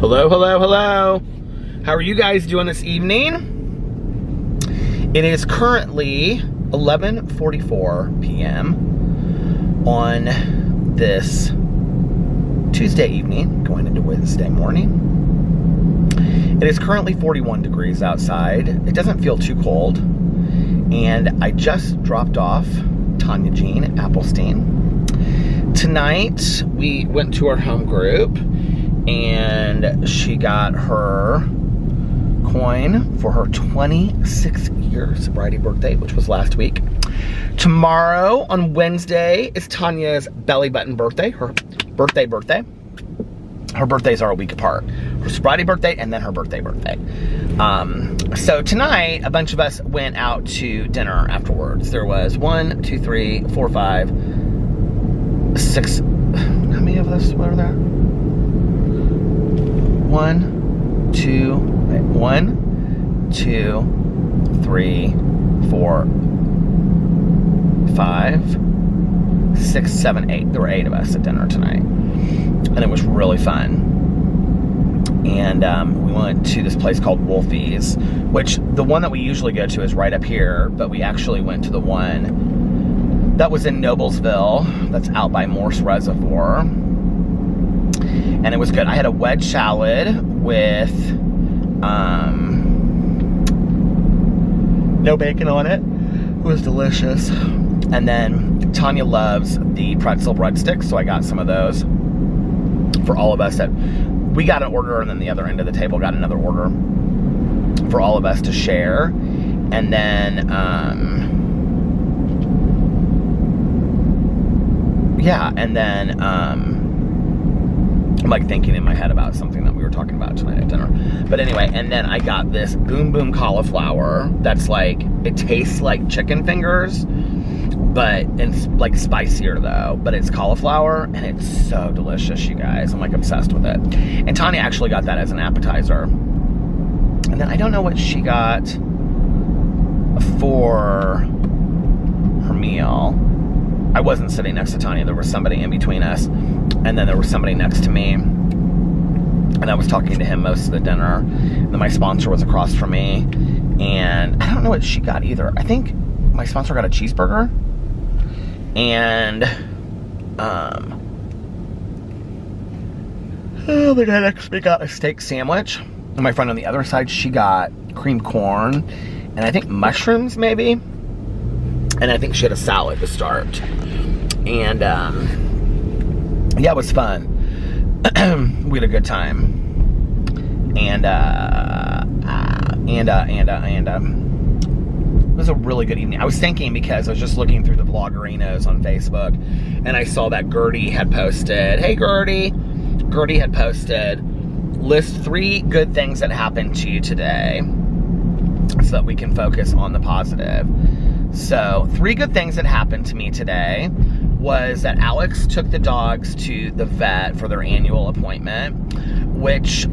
Hello, hello, hello. How are you guys doing this evening? It is currently 11:44 p.m. on this Tuesday evening, going into Wednesday morning. It is currently 41 degrees outside. It doesn't feel too cold. And I just dropped off Tanya Jean Applestein. Tonight, we went to our home group and she got her coin for her 26-year sobriety birthday, which was last week. Tomorrow, on Wednesday, is Tanya's belly button birthday, her birthday. Her birthdays are a week apart. Her sobriety birthday and then her birthday. So tonight, a bunch of us went out to dinner afterwards. There was 1, 2, 3, 4, 5, 6. How many of us were there? 1, 2, 3, 4, 5, 6, 7, 8. There were 8 of us at dinner tonight. And it was really fun. And we went to this place called Wolfie's, which the one that we usually go to is right up here, but we actually went to the one that was in Noblesville, that's out by Morse Reservoir. And it was good. I had a wedge salad with no bacon on it. It was delicious. And then Tanya loves the pretzel breadsticks, so I got some of those for all of us. That we got an order, and then the other end of the table got another order for all of us to share. And then I'm like thinking in my head about something that we were talking about tonight at dinner. But anyway, and then I got this Boom Boom cauliflower that's like, it tastes like chicken fingers, but it's like spicier though. But it's cauliflower and it's so delicious, you guys. I'm like obsessed with it. And Tanya actually got that as an appetizer. And then I don't know what she got for her meal. I wasn't sitting next to Tanya. There was somebody in between us. And then there was somebody next to me. And I was talking to him most of the dinner. And then my sponsor was across from me. And I don't know what she got either. I think my sponsor got a cheeseburger. And, the guy next to me got a steak sandwich. And my friend on the other side, she got creamed corn. And I think mushrooms, maybe. And I think she had a salad to start. And, yeah, it was fun. We had a good time. And it was a really good evening. I was thinking, because I was just looking through the vloggerinos on Facebook, and I saw that Gertie had posted, hey Gertie had posted, list 3 good things that happened to you today so that we can focus on the positive. So 3 good things that happened to me today was that Alex took the dogs to the vet for their annual appointment, which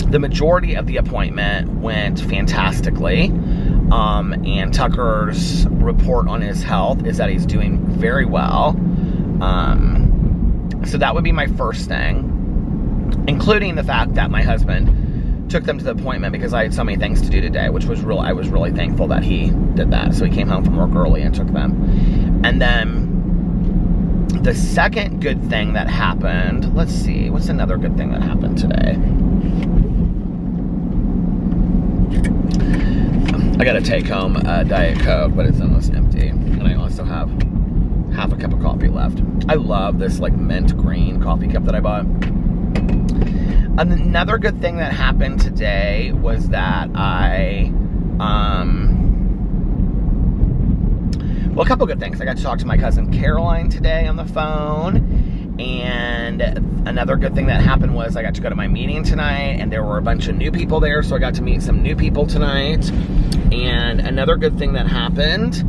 the majority of the appointment went fantastically. And Tucker's report on his health is that he's doing very well. So that would be my first thing, including the fact that my husband took them to the appointment because I had so many things to do today, which was I was really thankful that he did that. So he came home from work early and took them. And then the second good thing that happened, let's see, what's another good thing that happened today? I gotta take home a Diet Coke, but it's almost empty. And I also have half a cup of coffee left. I love this like mint green coffee cup that I bought. Another good thing that happened today was that well, a couple good things. I got to talk to my cousin Caroline today on the phone. And another good thing that happened was I got to go to my meeting tonight, and there were a bunch of new people there, so I got to meet some new people tonight. And another good thing that happened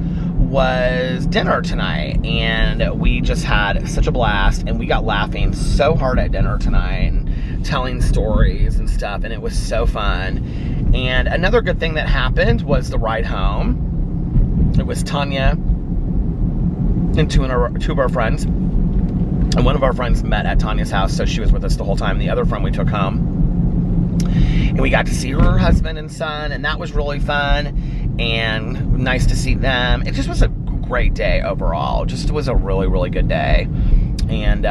was dinner tonight, and we just had such a blast, and we got laughing so hard at dinner tonight and telling stories and stuff, and it was so fun. And another good thing that happened was the ride home. It was Tanya and two of our friends And one of our friends met at Tanya's house, so she was with us the whole time. The other friend we took home, and we got to see her husband and son, and that was really fun and nice to see them. It just was a great day overall. Just was a really, really good day. And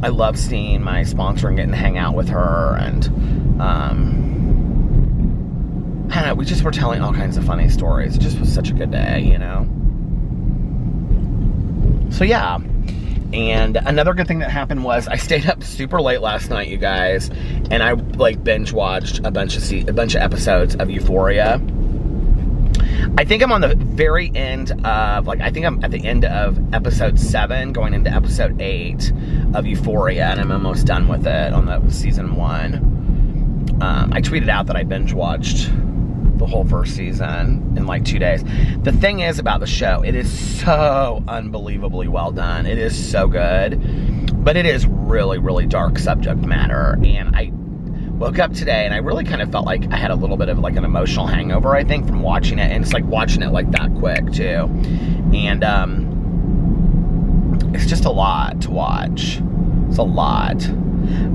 I love seeing my sponsor and getting to hang out with her, and I don't know, we just were telling all kinds of funny stories. It just was such a good day, you know? So yeah. And another good thing that happened was I stayed up super late last night, you guys, and I like binge watched a bunch of episodes of Euphoria. I think I'm on the very end of, I think I'm at the end of episode 7, going into episode 8 of Euphoria, and I'm almost done with it on the season 1. I tweeted out that I binge watched the whole first season in like 2 days. The thing is about the show, it is so unbelievably well done. It is so good, but it is really, really dark subject matter. And I woke up today and I really kind of felt like I had a little bit of like an emotional hangover, I think, from watching it. And it's like watching it like that quick too. And it's just a lot to watch. It's a lot.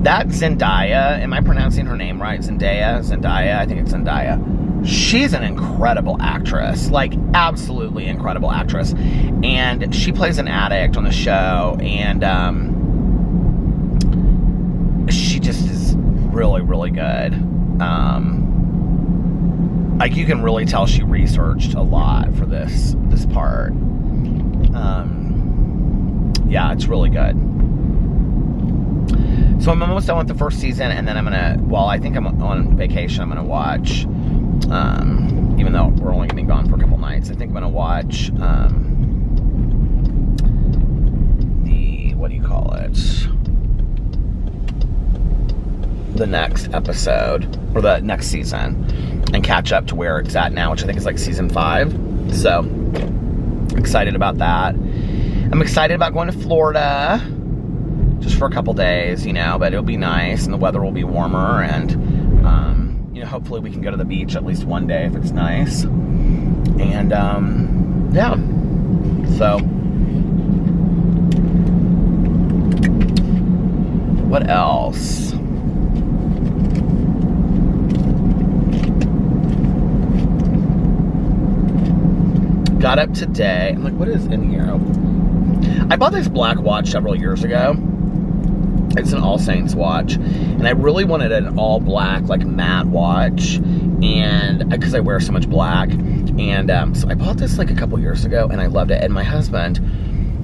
That Zendaya, am I pronouncing her name right? Zendaya, I think it's Zendaya. She's an incredible actress, like absolutely incredible actress. And she plays an addict on the show, and she just is really, really good. Like you can really tell she researched a lot for this part. Yeah, it's really good. So I'm almost done with the first season, and then I'm gonna, well, I think I'm on vacation, I'm gonna watch, even though we're only gonna be gone for a couple nights, I think I'm gonna watch, what do you call it? The next episode, or the next season, and catch up to where it's at now, which I think is like season 5. So, excited about that. I'm excited about going to Florida, just for a couple days, you know, but it'll be nice, and the weather will be warmer, and, you know, hopefully we can go to the beach at least one day if it's nice. And, yeah. So, what else? Got up today. I'm like, what is in here? I bought this black watch several years ago. It's an All Saints watch, and I really wanted an all black, like matte watch, and because I wear so much black, and so I bought this like a couple years ago, and I loved it. And my husband,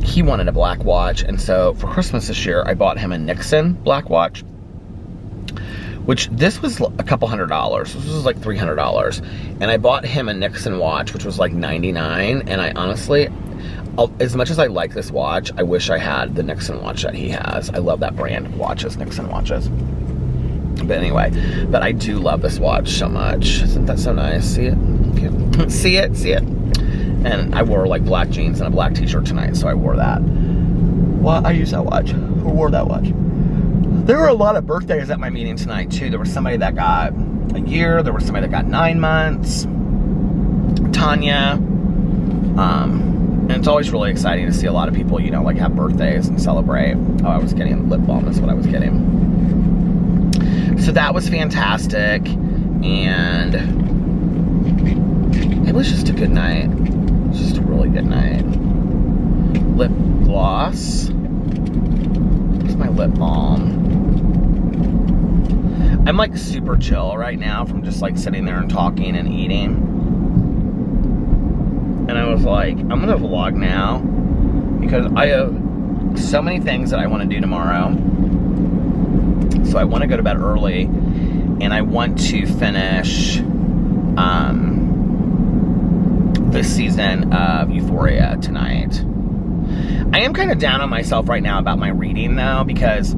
he wanted a black watch, and so for Christmas this year, I bought him a Nixon black watch, which this was a couple $100. This was like $300, and I bought him a Nixon watch, which was like $99, and I honestly, as much as I like this watch, I wish I had the Nixon watch that he has. I love that brand of watches, Nixon watches. But anyway, but I do love this watch so much. Isn't that so nice? See it? See it? See it? And I wore like black jeans and a black t-shirt tonight, so I wore that. Well, I used that watch. Who wore that watch? There were a lot of birthdays at my meeting tonight, too. There was somebody that got a year. There was somebody that got 9 months. Tanya. And it's always really exciting to see a lot of people, you know, like have birthdays and celebrate. Oh, I was getting lip balm is what I was getting. So that was fantastic. And it was just a good night. It was just a really good night. Lip gloss. Where's my lip balm? I'm like super chill right now from just like sitting there and talking and eating. And I was like, I'm gonna vlog now because I have so many things that I want to do tomorrow. So I want to go to bed early, and I want to finish this season of Euphoria tonight. I am kind of down on myself right now about my reading though, because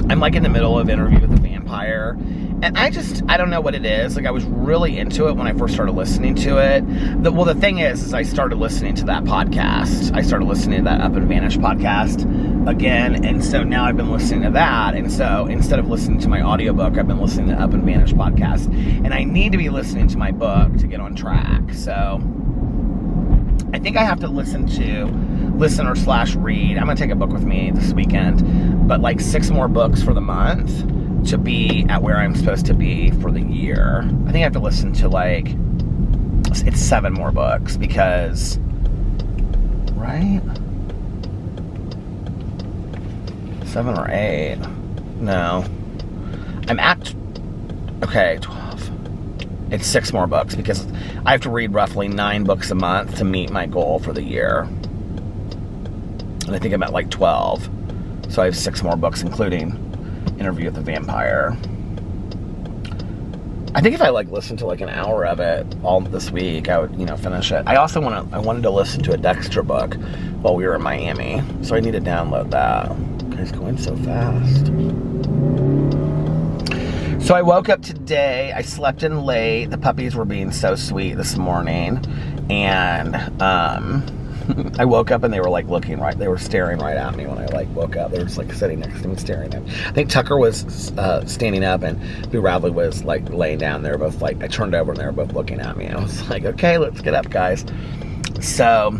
I'm like in the middle of Interview with the Vampire, and I don't know what it is. Like I was really into it when I first started listening to it. Well, the thing is I started listening to that podcast. I started listening to that Up and Vanish podcast again, and so now I've been listening to that, and so instead of listening to my audiobook, I've been listening to Up and Vanish podcast, and I need to be listening to my book to get on track. So I think I have to listen to listen or slash read. I'm gonna take a book with me this weekend, but like 6 more books for the month to be at where I'm supposed to be for the year. I think I have to listen to like, it's 7 more books because, right? 7 or 8. No. I'm at, okay, 12. It's 6 more books because I have to read roughly 9 books a month to meet my goal for the year. And I think I'm at like 12. So I have 6 more books, including Interview with the Vampire. I think if I like listened to like an hour of it all this week, I would, you know, finish it. I also wanted to listen to a Dexter book while we were in Miami. So I need to download that. It's going so fast. So I woke up today, I slept in late, the puppies were being so sweet this morning, and I woke up and they were like looking right, they were staring right at me when I like woke up. They were just like sitting next to me staring at me. I think Tucker was standing up and Boo Radley was like laying down. They were both like, I turned over and they were both looking at me. I was like, okay, let's get up, guys. So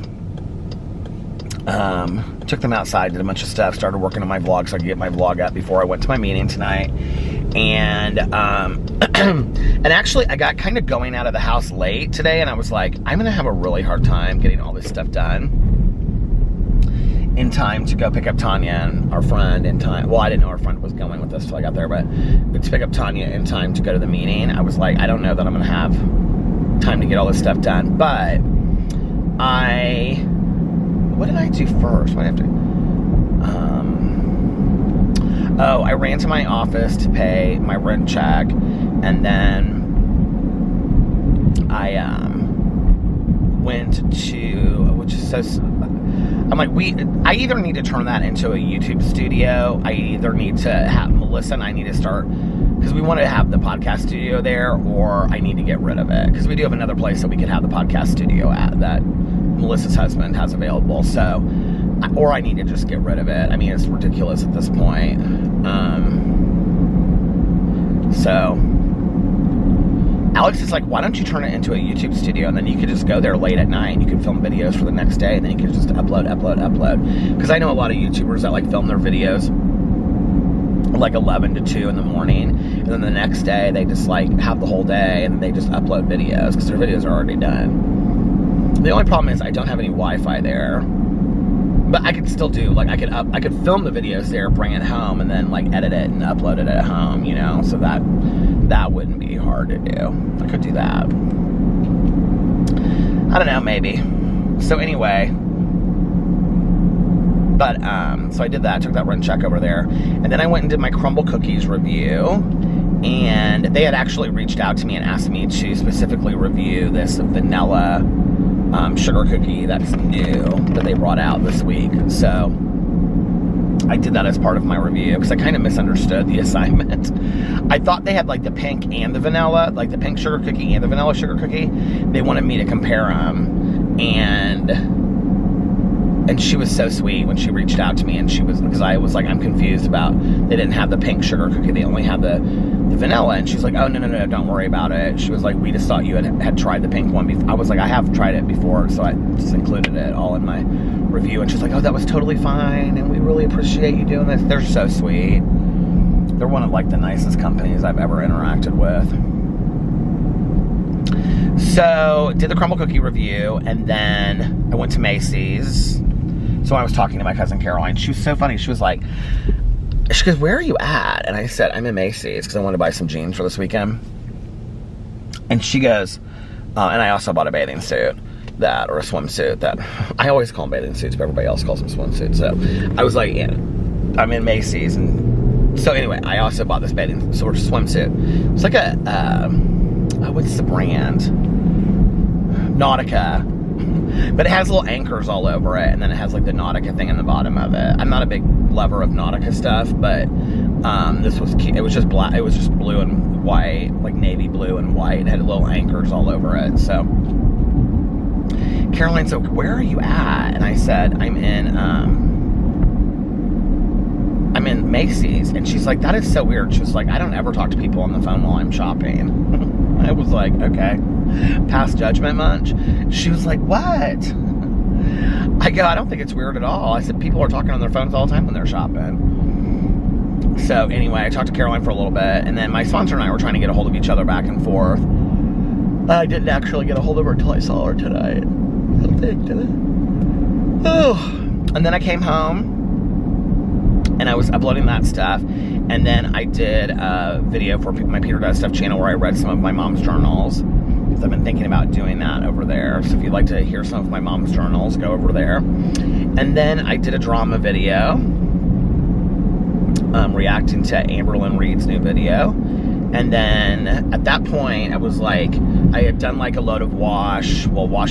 took them outside, did a bunch of stuff, started working on my vlog so I could get my vlog up before I went to my meeting tonight. And and actually I got kind of going out of the house late today, and I was like, I'm gonna have a really hard time getting all this stuff done in time to go pick up Tanya and our friend in time. Well, I didn't know our friend was going with us till I got there, but to pick up Tanya in time to go to the meeting. I was like, I don't know that I'm gonna have time to get all this stuff done, but what did I do first? What did I have to do? I ran to my office to pay my rent check, and then I went to, which is so, I'm like, I either need to turn that into a YouTube studio, I either need to have Melissa and I need to start, because we want to have the podcast studio there, or I need to get rid of it, because we do have another place that we could have the podcast studio at that Melissa's husband has available, so, or I need to just get rid of it. I mean, it's ridiculous at this point. So Alex is like, why don't you turn it into a YouTube studio, and then you could just go there late at night, you could film videos for the next day, and then you could just upload. Because I know a lot of YouTubers that like film their videos like 11 to 2 in the morning, and then the next day they just like have the whole day and they just upload videos because their videos are already done. The only problem is I don't have any Wi-Fi there, but I could still do, like, I could film the videos there, bring it home, and then like edit it and upload it at home, you know, so that wouldn't be hard to do. I could do that. I don't know, maybe. So anyway, but so I did that, took that rent check over there, and then I went and did my crumble cookies review, and they had actually reached out to me and asked me to specifically review this vanilla sugar cookie that's new that they brought out this week. So I did that as part of my review because I kind of misunderstood the assignment. I thought they had like the pink and the vanilla, like the pink sugar cookie and the vanilla sugar cookie. They wanted me to compare them, and she was so sweet when she reached out to me, and she was, because I was like, I'm confused about, they didn't have the pink sugar cookie, they only had the vanilla, and she's like, oh, no, don't worry about it. She was like, we just thought you had tried the pink one before. I was like, I have tried it before, so I just included it all in my review, and she's like, oh, that was totally fine, and we really appreciate you doing this. They're so sweet. They're one of like the nicest companies I've ever interacted with. So, did the crumble cookie review, and then I went to Macy's. So I was talking to my cousin Caroline. She was so funny. She was like, she goes, where are you at? And I said, I'm in Macy's because I wanted to buy some jeans for this weekend. And she goes, and I also bought a bathing suit, or a swimsuit that, I always call them bathing suits, but everybody else calls them swimsuits. So I was like, yeah, I'm in Macy's. And so anyway, I also bought this bathing sort of swimsuit. It's like a, what's the brand? Nautica. But it has little anchors all over it, and then it has like the Nautica thing in the bottom of it. I'm not a big lover of Nautica stuff, but this was cute. It was just black. It was just blue and white, like navy blue and white. It had little anchors all over it. So Caroline's like, where are you at? And I said, I'm in Macy's. And she's like, that is so weird. She was like, I don't ever talk to people on the phone while I'm shopping. I was like, okay. Past judgment much? She was like, what? I go, I don't think it's weird at all. I said, people are talking on their phones all the time when they're shopping. So anyway, I talked to Caroline for a little bit, and then my sponsor and I were trying to get a hold of each other back and forth. I didn't actually get a hold of her until I saw her tonight. I think, did I? Oh. And then I came home, and I was uploading that stuff, and then I did a video for my Peter Does Stuff channel where I read some of my mom's journals, because I've been thinking about doing that over there. So if you'd like to hear some of my mom's journals, go over there. And then I did a drama video, reacting to Amberlynn Reed's new video. And then at that point, I was like, I had done like a load of wash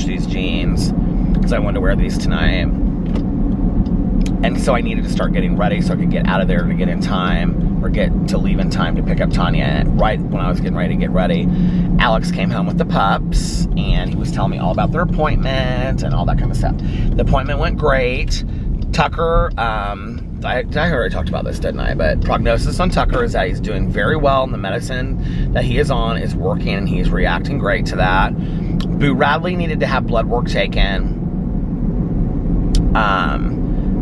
these jeans, because I wanted to wear these tonight. And so I needed to start getting ready so I could get out of there to get in time, or get to leave in time to pick up Tanya right when I was getting ready to get ready. Alex came home with the pups, and he was telling me all about their appointment and all that kind of stuff. The appointment went great. Tucker, I already talked about this, didn't I? But prognosis on Tucker is that he's doing very well, and the medicine that he is on is working, and he's reacting great to that. Boo Radley needed to have blood work taken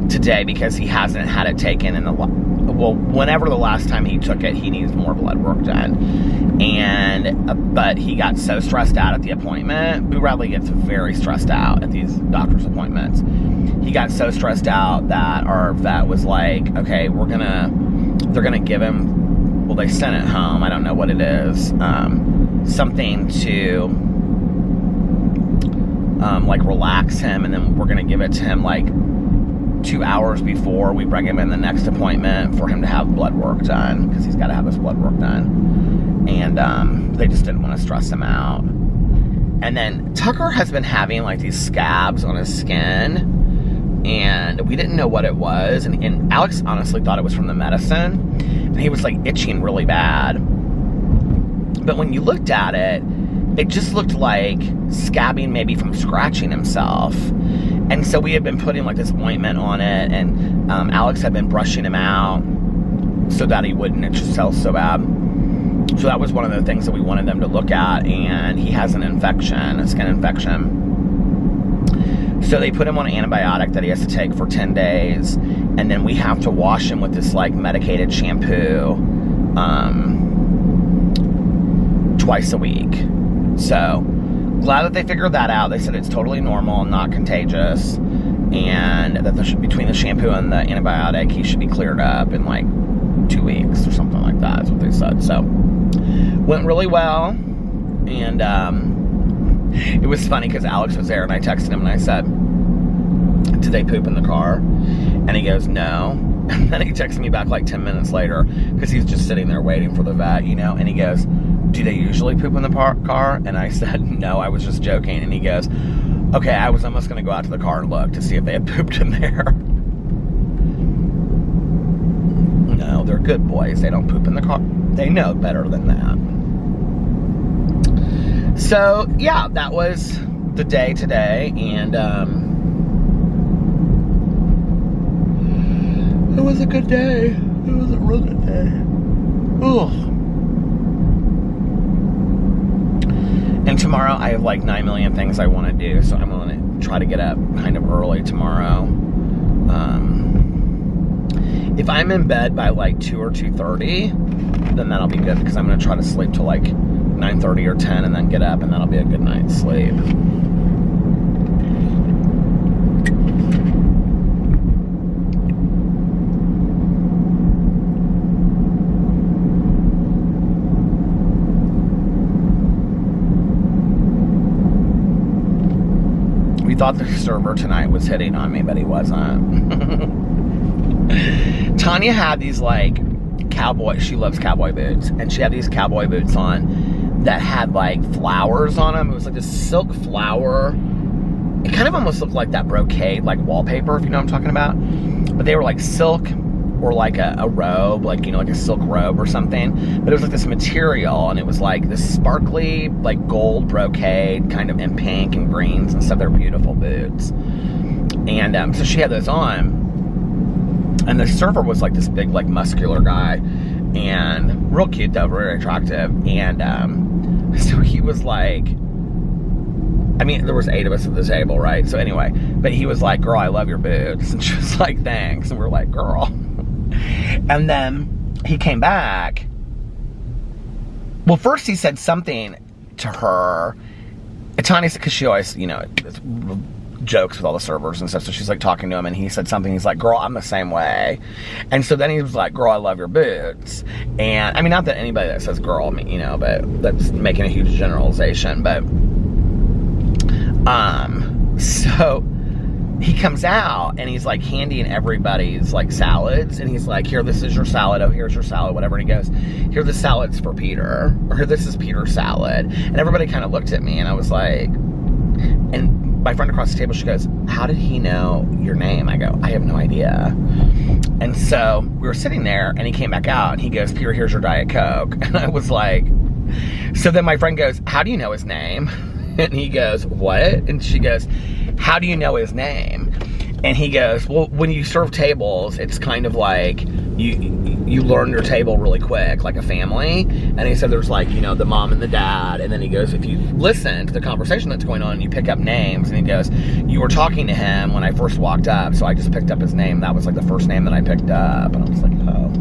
today, because he hasn't had it taken in whenever the last time he took it, he needs more blood work done. And but he got so stressed out at the appointment. Boo Radley gets very stressed out at these doctor's appointments. He got so stressed out that our vet was like, okay, they're gonna give him, well, they sent it home, I don't know what it is, something to like relax him, and then we're gonna give it to him like 2 hours before we bring him in the next appointment for him to have blood work done, because he's got to have his blood work done. And they just didn't want to stress him out. And then Tucker has been having like these scabs on his skin, and we didn't know what it was, and Alex honestly thought it was from the medicine, and he was like itching really bad. But when you looked at it, it just looked like scabbing maybe from scratching himself. And so we had been putting like this ointment on it, and Alex had been brushing him out so that he wouldn't itch himself so bad. So that was one of the things that we wanted them to look at, and he has an infection, a skin infection. So they put him on an antibiotic that he has to take for 10 days, and then we have to wash him with this like medicated shampoo twice a week. So glad that they figured that out. They said it's totally normal and not contagious, and that between the shampoo and the antibiotic, he should be cleared up in like 2 weeks or something like that, is what they said. So went really well. And it was funny because Alex was there, and I texted him and I said, did they poop in the car? And he goes, no. And then he texted me back like 10 minutes later, because he's just sitting there waiting for the vet, you know, and he goes, do they usually poop in the car? And I said, no, I was just joking. And he goes, okay, I was almost going to go out to the car and look to see if they had pooped in there. No, they're good boys. They don't poop in the car. They know better than that. So, yeah, that was the day today. And it was a good day. It was a real good day. Ugh. And tomorrow I have like 9 million things I want to do, so I'm going to try to get up kind of early tomorrow. If I'm in bed by like 2 or 2:30, then that'll be good, because I'm going to try to sleep till like 9:30 or 10 and then get up, and that'll be a good night's sleep. We thought the server tonight was hitting on me, but he wasn't. Tanya had these like she loves cowboy boots, and she had these cowboy boots on that had like flowers on them. It was like this silk flower. It kind of almost looked like that brocade, like wallpaper, if you know what I'm talking about. But they were like silk, or like a robe, like, you know, like a silk robe or something. But it was like this material, and it was like this sparkly, like gold brocade, kind of in pink and greens and stuff. They're beautiful boots. And so she had those on. And the server was like this big, like muscular guy, and real cute though, very attractive. And so he was like, I mean, there was 8 of us at the table, right? So anyway, but he was like, girl, I love your boots. And she was like, thanks. And we were like, girl. And then he came back. Well, first he said something to her. Tanya said, because she always, you know, jokes with all the servers and stuff. So she's like talking to him, and he said something. He's like, girl, I'm the same way. And so then he was like, girl, I love your boots. And I mean, not that anybody that says girl, you know, but that's making a huge generalization. But so he comes out and he's like handing everybody's like salads, and he's like, here, this is your salad. Oh, here's your salad, whatever. And he goes, here, the salad's for Peter, or here, this is Peter's salad. And everybody kind of looked at me, and I was like, and my friend across the table, she goes, how did he know your name? I go, I have no idea. And so we were sitting there, and he came back out, and he goes, Peter, here's your Diet Coke. And I was like, so then my friend goes, how do you know his name? And he goes, what? And she goes, how do you know his name? And he goes, well, when you serve tables, it's kind of like you learn your table really quick, like a family. And he said there's like, you know, the mom and the dad. And then he goes, if you listen to the conversation that's going on, you pick up names. And he goes, you were talking to him when I first walked up, so I just picked up his name. That was like the first name that I picked up. And I was like, oh.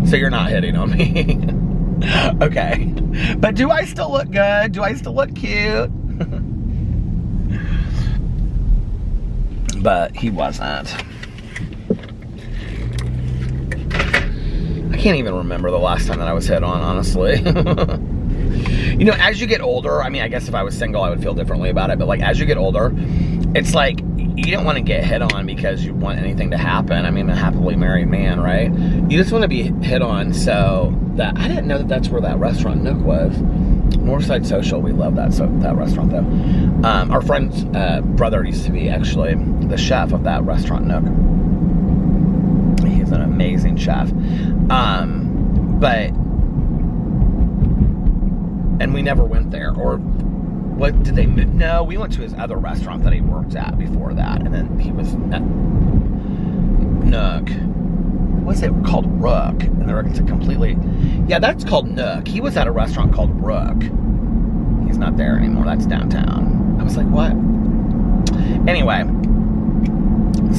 So you're not hitting on me. Okay. But do I still look good? Do I still look cute? But he wasn't. I can't even remember the last time that I was hit on, honestly. You know, as you get older, I mean, I guess if I was single, I would feel differently about it. But like, as you get older, it's like, you don't want to get hit on because you want anything to happen. I mean, I'm a happily married man, right? You just want to be hit on so that, I didn't know that that's where that restaurant Nook was. Northside Social, we love that restaurant though. Our friend's brother used to be actually the chef of that restaurant Nook. He's an amazing chef. And we never went there. Or what did they, no, we went to his other restaurant that he worked at before that. And then he was at Nook. What's it called? Rook. And it's a completely, yeah, that's called Nook. He was at a restaurant called Rook. He's not there anymore. That's downtown. I was like, what? Anyway,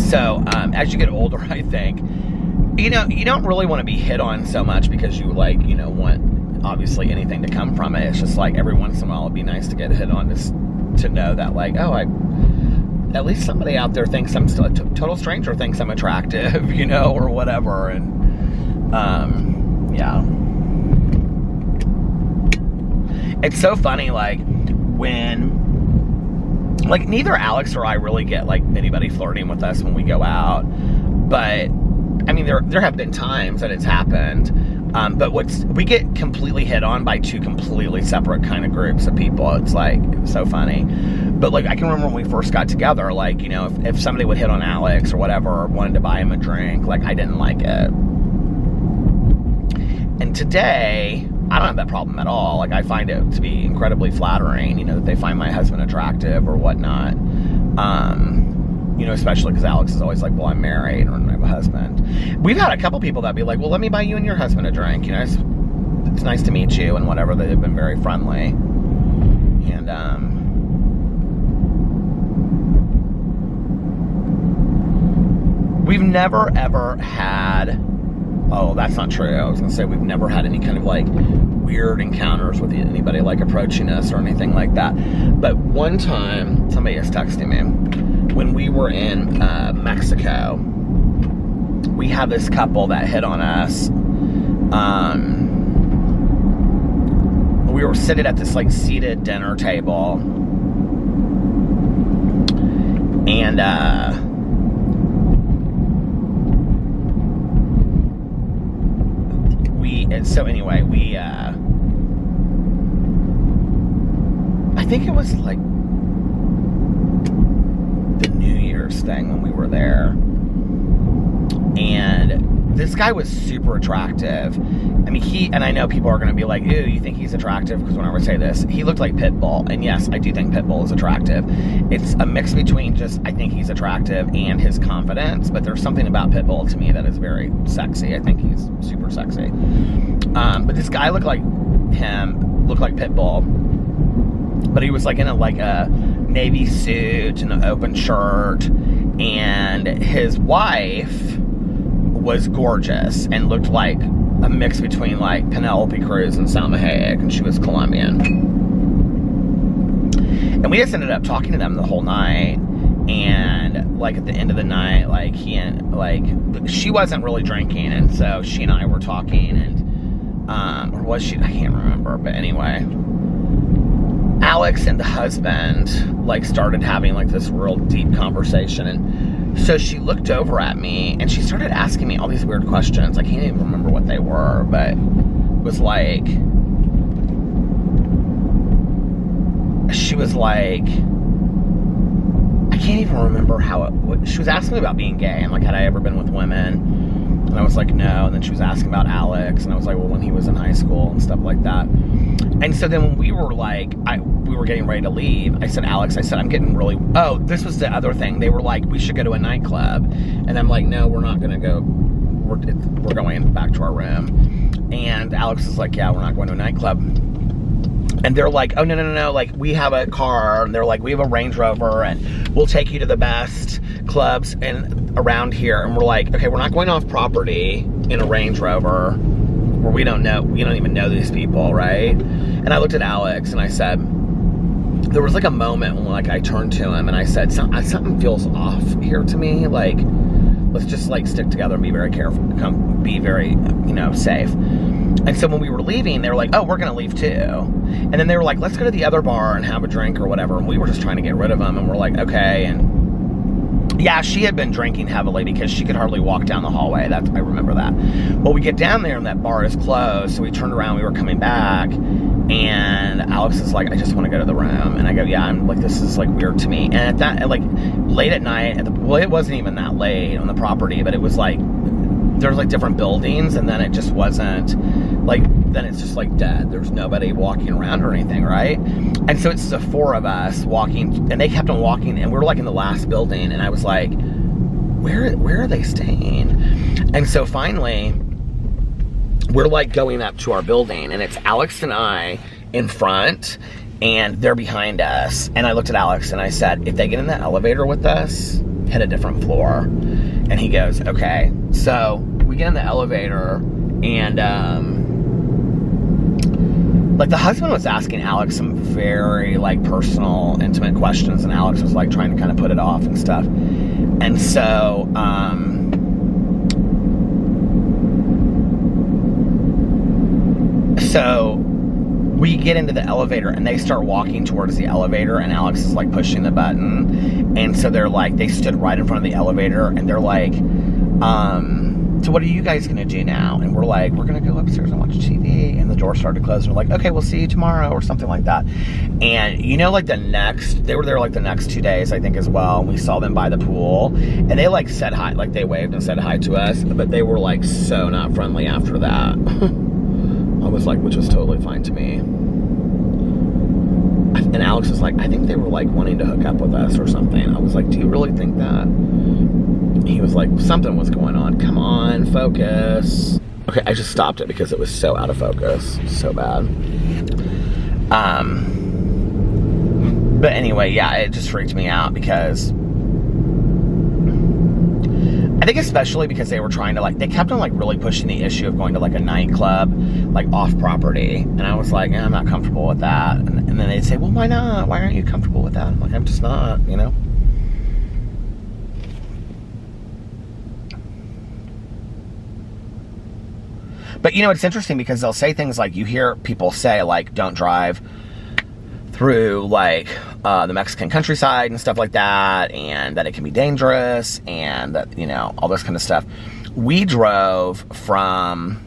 so as you get older, I think, you know, you don't really want to be hit on so much because you, like, you know, want obviously anything to come from it. It's just like every once in a while it'd be nice to get hit on, just to know that, like, oh, at least somebody out there thinks I'm still a total stranger thinks I'm attractive, you know, or whatever. And yeah, it's so funny, like, when, like, neither Alex or I really get like anybody flirting with us when we go out, but I mean, there have been times that it's happened. But we get completely hit on by 2 completely separate kind of groups of people. It's like, it's so funny. But like, I can remember when we first got together, like, you know, if somebody would hit on Alex or whatever, or wanted to buy him a drink, like, I didn't like it. And today, I don't have that problem at all. Like, I find it to be incredibly flattering, you know, that they find my husband attractive or whatnot. You know, especially because Alex is always like, well, I'm married or I have a husband. We've had a couple people that be like, well, let me buy you and your husband a drink. You know, it's nice to meet you and whatever. They've been very friendly. And, we've never, ever had, oh, that's not true. I was going to say we've never had any kind of like weird encounters with anybody like approaching us or anything like that. But one time, somebody is texting me. When we were in Mexico, we had this couple that hit on us. We were sitting at this like seated dinner table, and so anyway, I think it was like the New Year's thing when we were there, and this guy was super attractive. I mean, and I know people are going to be like, ew, you think he's attractive? Because when I would say this, he looked like Pitbull. And yes, I do think Pitbull is attractive. It's a mix between just, I think he's attractive and his confidence. But there's something about Pitbull to me that is very sexy. I think he's super sexy. But this guy looked like Pitbull. but he was like in a navy suit and an open shirt, and his wife was gorgeous and looked like a mix between like Penelope Cruz and Salma Hayek, and she was Colombian. And we just ended up talking to them the whole night. And like at the end of the night, like she wasn't really drinking, and so she and I were talking, and or was she? I can't remember, but anyway, Alex and the husband like started having like this real deep conversation, and so she looked over at me and she started asking me all these weird questions. I can't even remember what they were, but it was like, she was like, I can't even remember she was asking me about being gay and like, had I ever been with women? And I was like, no. And then she was asking about Alex, and I was like, well, when he was in high school and stuff like that. And so then when we were like, we were getting ready to leave, I said, Alex, I'm getting really, this was the other thing. They were like, we should go to a nightclub. And I'm like, no, we're not going to go. We're going back to our room. And Alex is like, yeah, we're not going to a nightclub. And they're like, oh, no, like, we have a car, and they're like, we have a Range Rover, and we'll take you to the best clubs around here. And we're like, okay, we're not going off property in a Range Rover where we don't even know these people, right? And I looked at Alex, and I said, there was like a moment when like I turned to him, and I said, something feels off here to me, like, let's just like stick together and be very careful, be very, safe. And so when we were leaving, they were like, oh, we're going to leave too. And then they were like, let's go to the other bar and have a drink or whatever. And we were just trying to get rid of them. And we're like, okay. And yeah, she had been drinking heavily because she could hardly walk down the hallway. I remember that. Well, we get down there and that bar is closed. So we turned around, we were coming back. And Alex is like, I just want to go to the room. And I go, yeah, I'm like, this is like weird to me. And late at night, it wasn't even that late on the property, but it was like, there's like different buildings, and then it just wasn't like, then it's just like dead. There's nobody walking around or anything, right? And so it's the four of us walking, and they kept on walking, and we were like in the last building, and I was like, where are they staying? And so finally, we're like going up to our building, and it's Alex and I in front, and they're behind us. And I looked at Alex and I said, if they get in the elevator with us, hit a different floor. And he goes, okay. So we get in the elevator, and like the husband was asking Alex some very like personal, intimate questions, and Alex was like trying to kind of put it off and stuff. And so we get into the elevator, and they start walking towards the elevator, and Alex is like pushing the button. And so they stood right in front of the elevator, and they're like, so what are you guys gonna do now? And we're like, we're gonna go upstairs and watch TV. And the door started to close, and we're like, okay, we'll see you tomorrow, or something like that. And like they were there like the next 2 days, I think, as well. And we saw them by the pool, and they like said hi, like they waved and said hi to us, but they were like so not friendly after that. I was like, which was totally fine to me. And Alex was like, I think they were like wanting to hook up with us or something. I was like, do you really think that? He was like, something was going on. Come on, focus. Okay, I just stopped it because it was so out of focus. So bad. But anyway, yeah, it just freaked me out because I think especially because they were trying to like, they kept on like really pushing the issue of going to like a nightclub, like off property. And I was like, I'm not comfortable with that. And then they'd say, well, why not? Why aren't you comfortable with that? I'm like, I'm just not, But it's interesting because they'll say things like, you hear people say like, don't drive through like the Mexican countryside and stuff like that, and that it can be dangerous, and that, all this kind of stuff. We drove from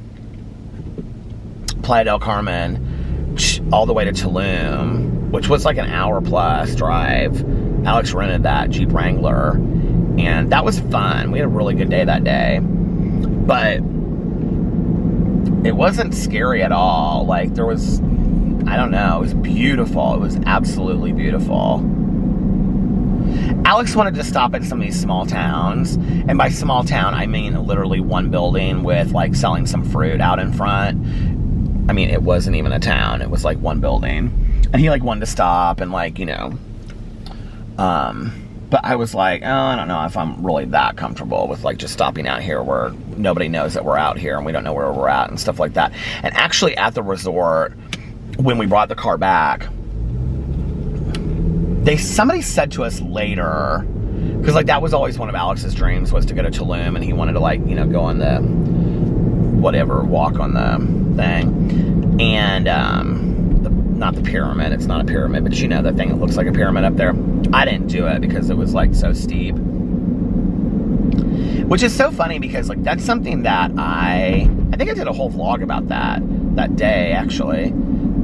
Playa del Carmen all the way to Tulum, which was like an hour plus drive. Alex rented that Jeep Wrangler, and that was fun. We had a really good day that day, but it wasn't scary at all. Like there was, I don't know, it was beautiful. It was absolutely beautiful. Alex wanted to stop at some of these small towns, and by small town I mean literally one building with like selling some fruit out in front. I mean, it wasn't even a town, it was like one building. And he like wanted to stop and like, you know, but I was like, oh, I don't know if I'm really that comfortable with like just stopping out here where nobody knows that we're out here and we don't know where we're at and stuff like that. And actually at the resort, when we brought the car back, somebody said to us later, because like that was always one of Alex's dreams, was to go to Tulum, and he wanted to like, you know, go on the whatever, walk on the thing. And not the pyramid, it's not a pyramid, but you know, the thing that looks like a pyramid up there. I didn't do it because it was like so steep. Which is so funny because like that's something that I think I did a whole vlog about that day actually.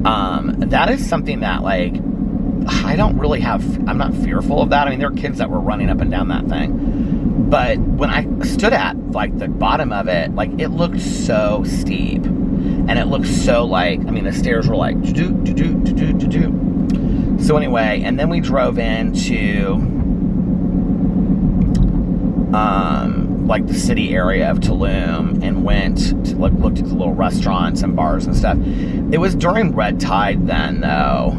That is something that like I don't really I'm not fearful of that. I mean, there are kids that were running up and down that thing. But when I stood at like the bottom of it, like it looked so steep. And it looked so like, I mean, the stairs were like, So anyway, and then we drove into like the city area of Tulum and went to like looked at the little restaurants and bars and stuff. It was during red tide then though.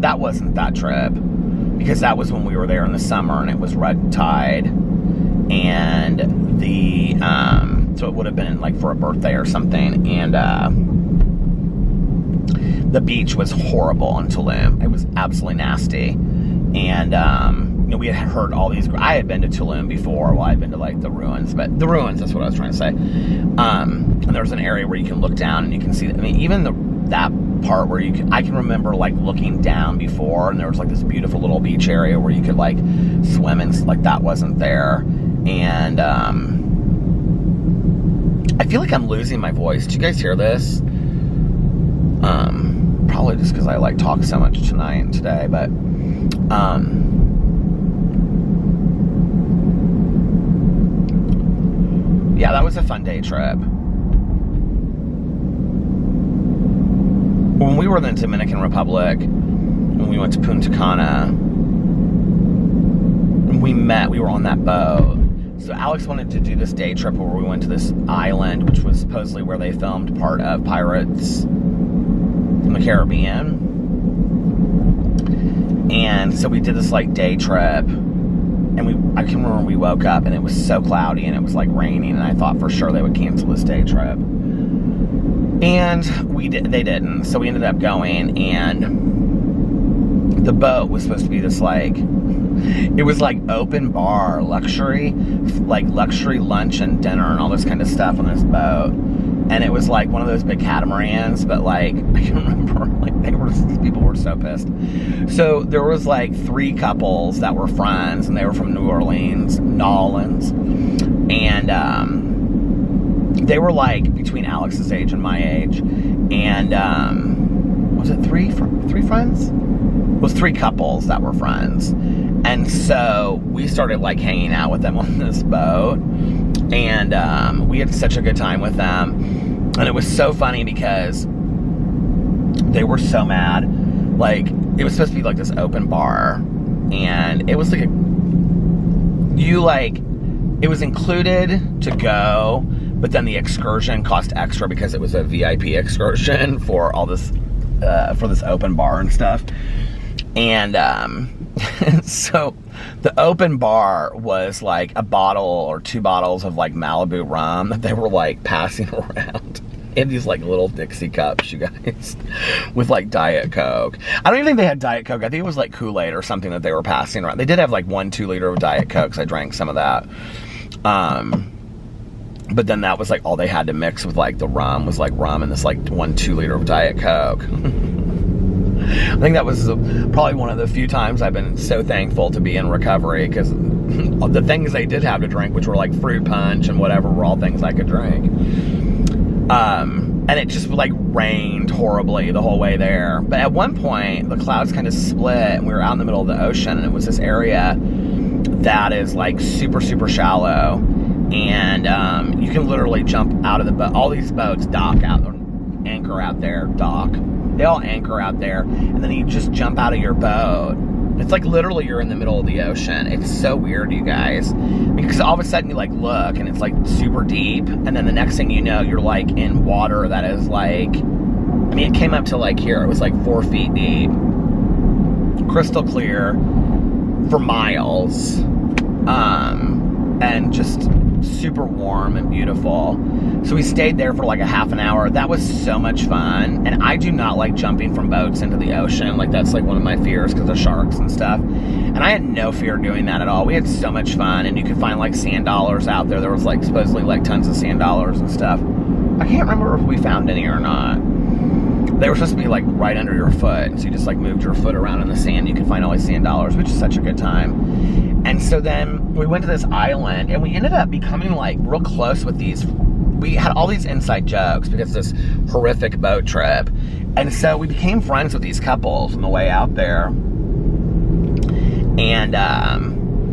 That wasn't that trip, because that was when we were there in the summer and it was red tide, and the so it would have been like for a birthday or something, and the beach was horrible in Tulum. It was absolutely nasty, and you know, we had heard all these. I had been to Tulum before. Well, I'd been to like the ruins, but the ruins, that's what I was trying to say. And there's an area where you can look down and you can see. I mean, even that part where I can remember like looking down before, and there was like this beautiful little beach area where you could like swim, and like that wasn't there. And I feel like I'm losing my voice. Do you guys hear this? Probably just because I like talk so much tonight and today, but yeah, that was a fun day trip. When we were in the Dominican Republic, when we went to Punta Cana, we were on that boat. So Alex wanted to do this day trip where we went to this island, which was supposedly where they filmed part of Pirates in the Caribbean. And so we did this like day trip, and I can remember we woke up and it was so cloudy and it was like raining, and I thought for sure they would cancel this day trip. And they didn't. So we ended up going, and the boat was supposed to be this like, it was like open bar, luxury lunch and dinner and all this kind of stuff on this boat. And it was like one of those big catamarans, but like, I can remember like these people were so pissed. So there was like 3 couples that were friends, and they were from New Orleans, and they were like between Alex's age and my age, and was it three friends? It was 3 couples that were friends. And so we started like hanging out with them on this boat, and we had such a good time with them. And it was so funny because they were so mad. Like, it was supposed to be like this open bar, and it was like it was included to go, but then the excursion cost extra because it was a VIP excursion for all this for this open bar and stuff. And so the open bar was like a bottle or 2 bottles of like Malibu rum that they were like passing around in these like little Dixie cups, you guys, with like Diet Coke. I don't even think they had Diet Coke. I think it was like Kool-Aid or something that they were passing around. They did have like 1 2-liter of Diet Coke, so I drank some of that. But then that was like all they had to mix with like the rum was like rum and this like 1 2-liter of Diet Coke. I think that was probably one of the few times I've been so thankful to be in recovery, because the things they did have to drink, which were like fruit punch and whatever, were all things I could drink. And it just like rained horribly the whole way there. But at one point, the clouds kind of split, and we were out in the middle of the ocean, and it was this area that is like super, super shallow. And you can literally jump out of the boat. All these boats dock out, or anchor out there, dock. They all anchor out there, and then you just jump out of your boat. It's like literally you're in the middle of the ocean. It's so weird, you guys, because all of a sudden you like look and it's like super deep, and then the next thing you know, you're like in water that is like, I mean, it came up to like here. It was like 4 feet deep. Crystal clear for miles. And just super warm and beautiful. So we stayed there for like a half an hour. That was so much fun. And I do not like jumping from boats into the ocean. Like, that's like one of my fears because of sharks and stuff. And I had no fear doing that at all. We had so much fun. And you could find like sand dollars out there. There was like supposedly like tons of sand dollars and stuff. I can't remember if we found any or not. They were supposed to be like right under your foot. So you just like moved your foot around in the sand. You could find all these sand dollars, which is such a good time. And so then we went to this island, and we ended up becoming like real close with these. We had all these inside jokes because of this horrific boat trip. And so we became friends with these couples on the way out there.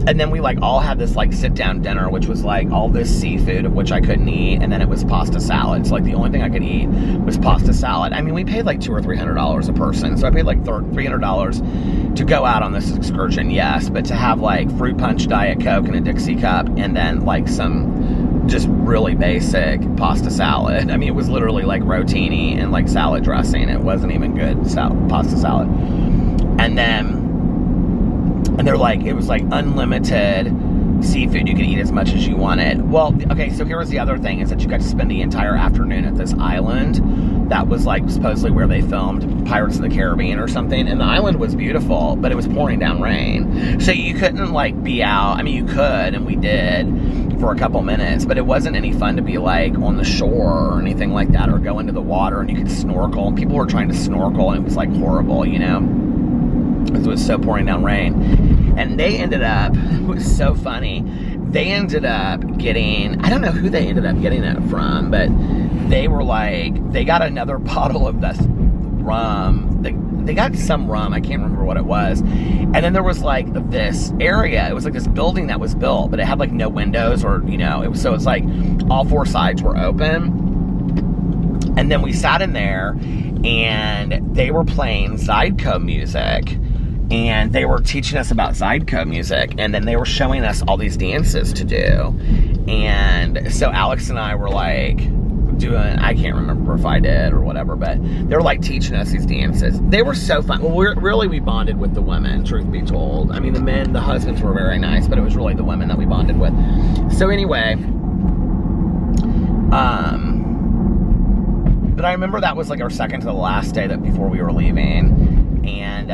And then we like all had this like sit down dinner, which was like all this seafood, of which I couldn't eat. And then it was pasta salad. So like the only thing I could eat was pasta salad. I mean, we paid like $200 or $300 a person. So I paid like $300 to go out on this excursion, yes. But to have like fruit punch, Diet Coke, and a Dixie cup, and then like some just really basic pasta salad. I mean, it was literally like rotini and like salad dressing. It wasn't even good pasta salad. And they're like, it was like unlimited seafood. You could eat as much as you wanted. Well, okay, so here was the other thing, is that you got to spend the entire afternoon at this island that was like supposedly where they filmed Pirates of the Caribbean or something. And the island was beautiful, but it was pouring down rain. So you couldn't like be out. I mean, you could, and we did for a couple minutes, but it wasn't any fun to be like on the shore or anything like that, or go into the water. And you could snorkel, and people were trying to snorkel, and it was like horrible, you know, because it was so pouring down rain. And they ended up, it was so funny, they ended up getting, I don't know who they ended up getting it from, but they were like, they got another bottle of this rum. They got some rum, I can't remember what it was. And then there was like this area, it was like this building that was built, but it had like no windows, or, you know, it was, so it's like all 4 sides were open. And then we sat in there, and they were playing Zydeco music. And they were teaching us about Zydeco music, and then they were showing us all these dances to do. And so Alex and I were like doing, I can't remember if I did or whatever, but they were like teaching us these dances. They were so fun. Well, we bonded with the women, truth be told. I mean, the men, the husbands were very nice, but it was really the women that we bonded with. So anyway, but I remember that was like our second to the last day that before we were leaving. And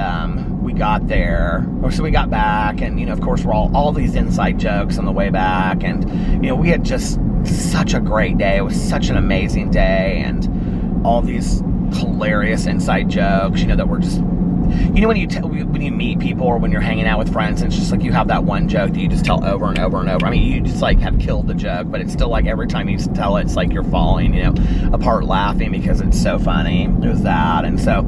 we got there, or so we got back, and, you know, of course, we're all these inside jokes on the way back, and, you know, we had just such a great day. It was such an amazing day, and all these hilarious inside jokes, you know, that were just, you know, when you meet people, or when you're hanging out with friends, and it's just like you have that one joke that you just tell over and over and over. I mean, you just like have killed the joke, but it's still like every time you tell it, it's like you're falling, you know, apart laughing because it's so funny. It was that. And so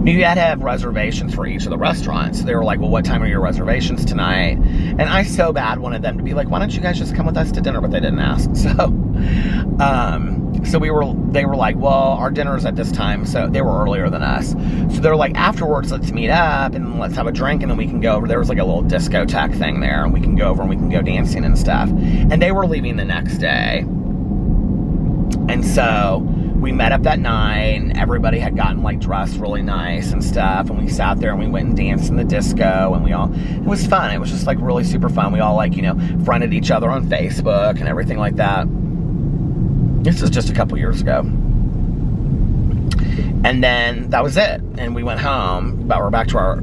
you had to have reservations for each of the restaurants. So they were like, well, what time are your reservations tonight? And I so bad wanted them to be like, why don't you guys just come with us to dinner? But they didn't ask. So they were like, well, our dinner's at this time. So they were earlier than us. So they're like, afterwards, let's meet up and let's have a drink, and then we can go over. There was like a little discotheque thing there, and we can go over and we can go dancing and stuff. And they were leaving the next day. And so we met up that night, and everybody had gotten like dressed really nice and stuff, and we sat there and we went and danced in the disco, and it was fun. It was just like really super fun. We all like, you know, friended each other on Facebook and everything like that. This was just a couple years ago. And then that was it, and we went home, but we're back to our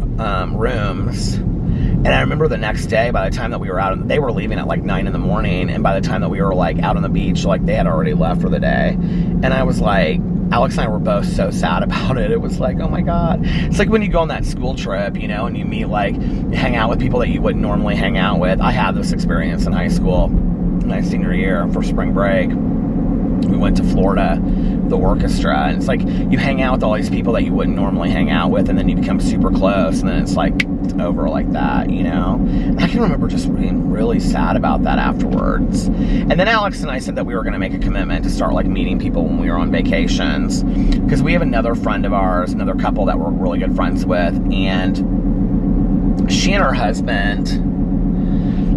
rooms. And I remember the next day, by the time that we were out, they were leaving at like 9 in the morning. And by the time that we were like out on the beach, like they had already left for the day. And I was like, Alex and I were both so sad about it. It was like, oh my God. It's like when you go on that school trip, you know, and you meet like, you hang out with people that you wouldn't normally hang out with. I had this experience in high school, my senior year for spring break. We went to Florida, the orchestra, and it's like you hang out with all these people that you wouldn't normally hang out with, and then you become super close, and then it's like it's over like that, you know? And I can remember just being really sad about that afterwards. And then Alex and I said that we were going to make a commitment to start like meeting people when we were on vacations, because we have another friend of ours, another couple that we're really good friends with, and she and her husband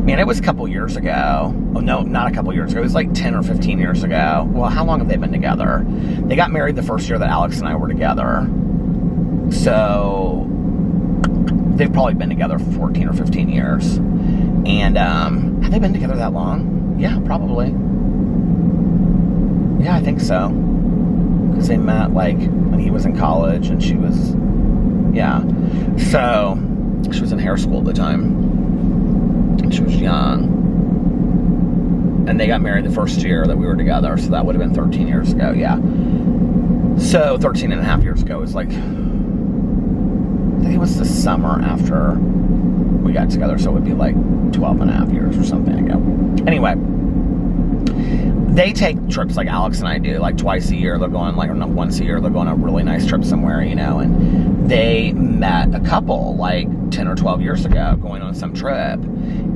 Man, it was a couple years ago. Oh, no, not a couple years ago. It was like 10 or 15 years ago. Well, how long have they been together? They got married the first year that Alex and I were together. So they've probably been together for 14 or 15 years. And have they been together that long? Yeah, probably. Yeah, I think so. Because they met like when he was in college and she was, yeah. So she was in hair school at the time. She was young. And they got married the first year that we were together. So that would have been 13 years ago, yeah. So 13 and a half years ago was like, I think it was the summer after we got together. So it would be like 12 and a half years or something ago. Anyway, they take trips like Alex and I do, like twice a year. They'll go on, like, or not once a year, they'll go on a really nice trip somewhere, you know. And they met a couple like 10 or 12 years ago going on some trip.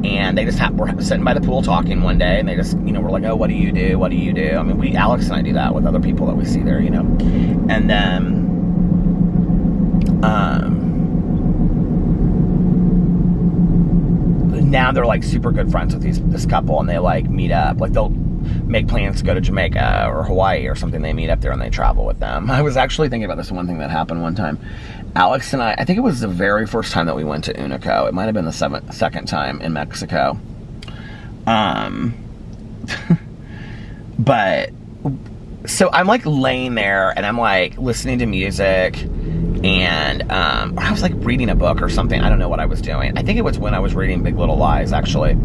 And they just were sitting by the pool talking one day, and they just, you know, were like, oh, what do you do? What do you do? I mean, Alex and I do that with other people that we see there, you know. And then, now they're like super good friends with this couple, and they like meet up. Like they'll make plans to go to Jamaica or Hawaii or something. They meet up there and they travel with them. I was actually thinking about this one thing that happened one time. Alex and I think it was the very first time that we went to Unico. It might have been the second time in Mexico. But so I'm like laying there and I'm like listening to music, and or I was like reading a book or something. I don't know what I was doing. I think it was when I was reading Big Little Lies, actually.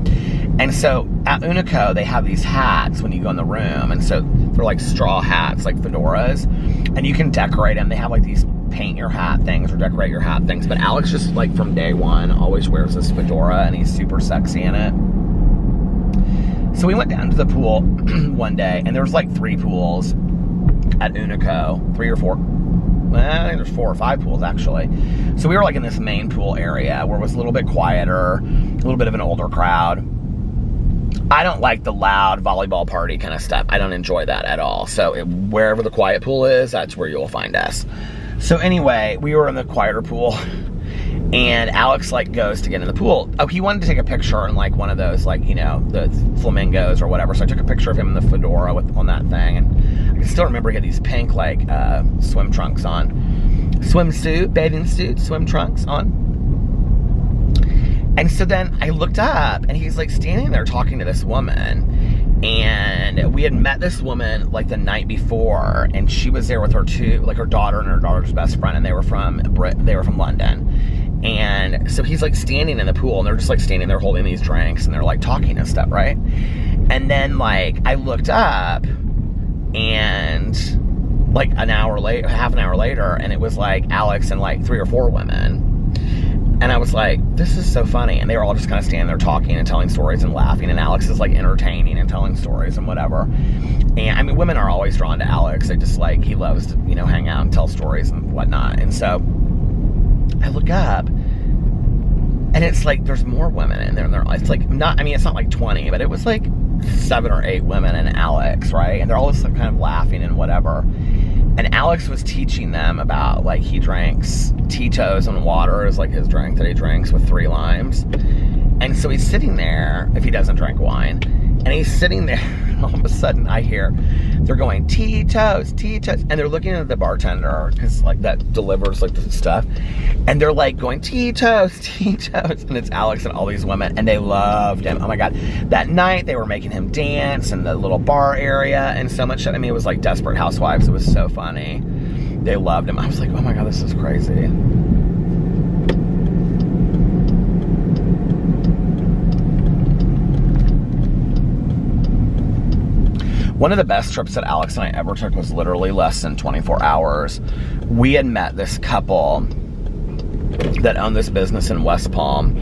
And so at Unico, they have these hats when you go in the room. And so they're like straw hats, like fedoras. And you can decorate them. They have like these paint your hat things or decorate your hat things. But Alex just like from day one always wears this fedora, and he's super sexy in it. So we went down to the pool one day, and there was like 3 pools at Unico. 3 or 4. Well, I think there's 4 or 5 pools actually. So we were like in this main pool area where it was a little bit quieter, a little bit of an older crowd. I don't like the loud volleyball party kind of stuff. I don't enjoy that at all. So wherever the quiet pool is, that's where you'll find us. So anyway, we were in the quieter pool, and Alex like goes to get in the pool. Oh, he wanted to take a picture in like one of those, like, you know, the flamingos or whatever. So I took a picture of him in the fedora on that thing, and I can still remember he had these pink like swim trunks on, swimsuit, bathing suit, swim trunks on. And so then I looked up, and he's like standing there talking to this woman, and we had met this woman like the night before, and she was there with her her daughter and her daughter's best friend, and they were from London. And so he's like standing in the pool, and they're just like standing there holding these drinks, and they're like talking and stuff, right? And then like I looked up, and like half an hour later, and it was like Alex and like 3 or 4 women. And I was like, this is so funny. And they were all just kind of standing there talking and telling stories and laughing. And Alex is like entertaining and telling stories and whatever. And I mean, women are always drawn to Alex. They just like, he loves to, you know, hang out and tell stories and whatnot. And so I look up, and it's like, there's more women in there. And it's like, not, I mean, it's not like 20, but it was like 7 or 8 women and Alex, right? And they're all just like kind of laughing and whatever. And Alex was teaching them about, like, he drinks Tito's and water is like his drink that he drinks with 3 limes. And so he's sitting there, if he doesn't drink wine, and he's sitting there, and all of a sudden I hear they're going, Tito's, Tito's, and they're looking at the bartender, because like that delivers like the stuff, and they're like going, Tito's, Tito's, and it's Alex and all these women, and they loved him. Oh my God. That night they were making him dance in the little bar area and so much shit. I mean, it was like Desperate Housewives. It was so funny. They loved him. I was like, oh my God, this is crazy. One of the best trips that Alex and I ever took was literally less than 24 hours. We had met this couple that owned this business in West Palm,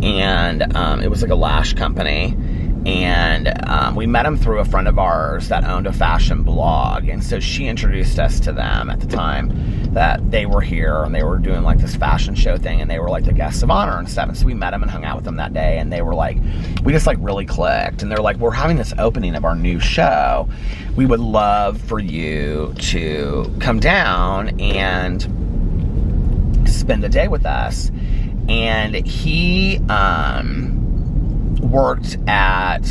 and it was like a lash company. And we met them through a friend of ours that owned a fashion blog. And so she introduced us to them at the time that they were here, and they were doing like this fashion show thing, and they were like the guests of honor and stuff. And so we met them and hung out with them that day, and they were like, we just like really clicked. And they're like, we're having this opening of our new show. We would love for you to come down and spend the day with us. And he worked at...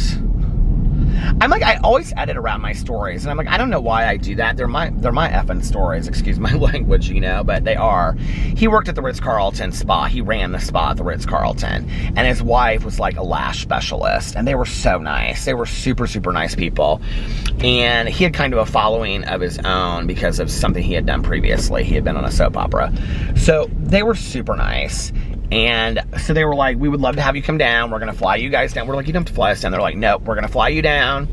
I always edit around my stories, and I'm like, I don't know why I do that. They're my effing stories, excuse my language, you know, but they are. He worked at the Ritz-Carlton spa. He ran the spa at the Ritz-Carlton, and his wife was like a lash specialist, and they were so nice. They were super, super nice people, and he had kind of a following of his own because of something he had done previously. He had been on a soap opera, so they were super nice. And so they were like, we would love to have you come down. We're going to fly you guys down. We're like, you don't have to fly us down. They're like, nope, we're going to fly you down.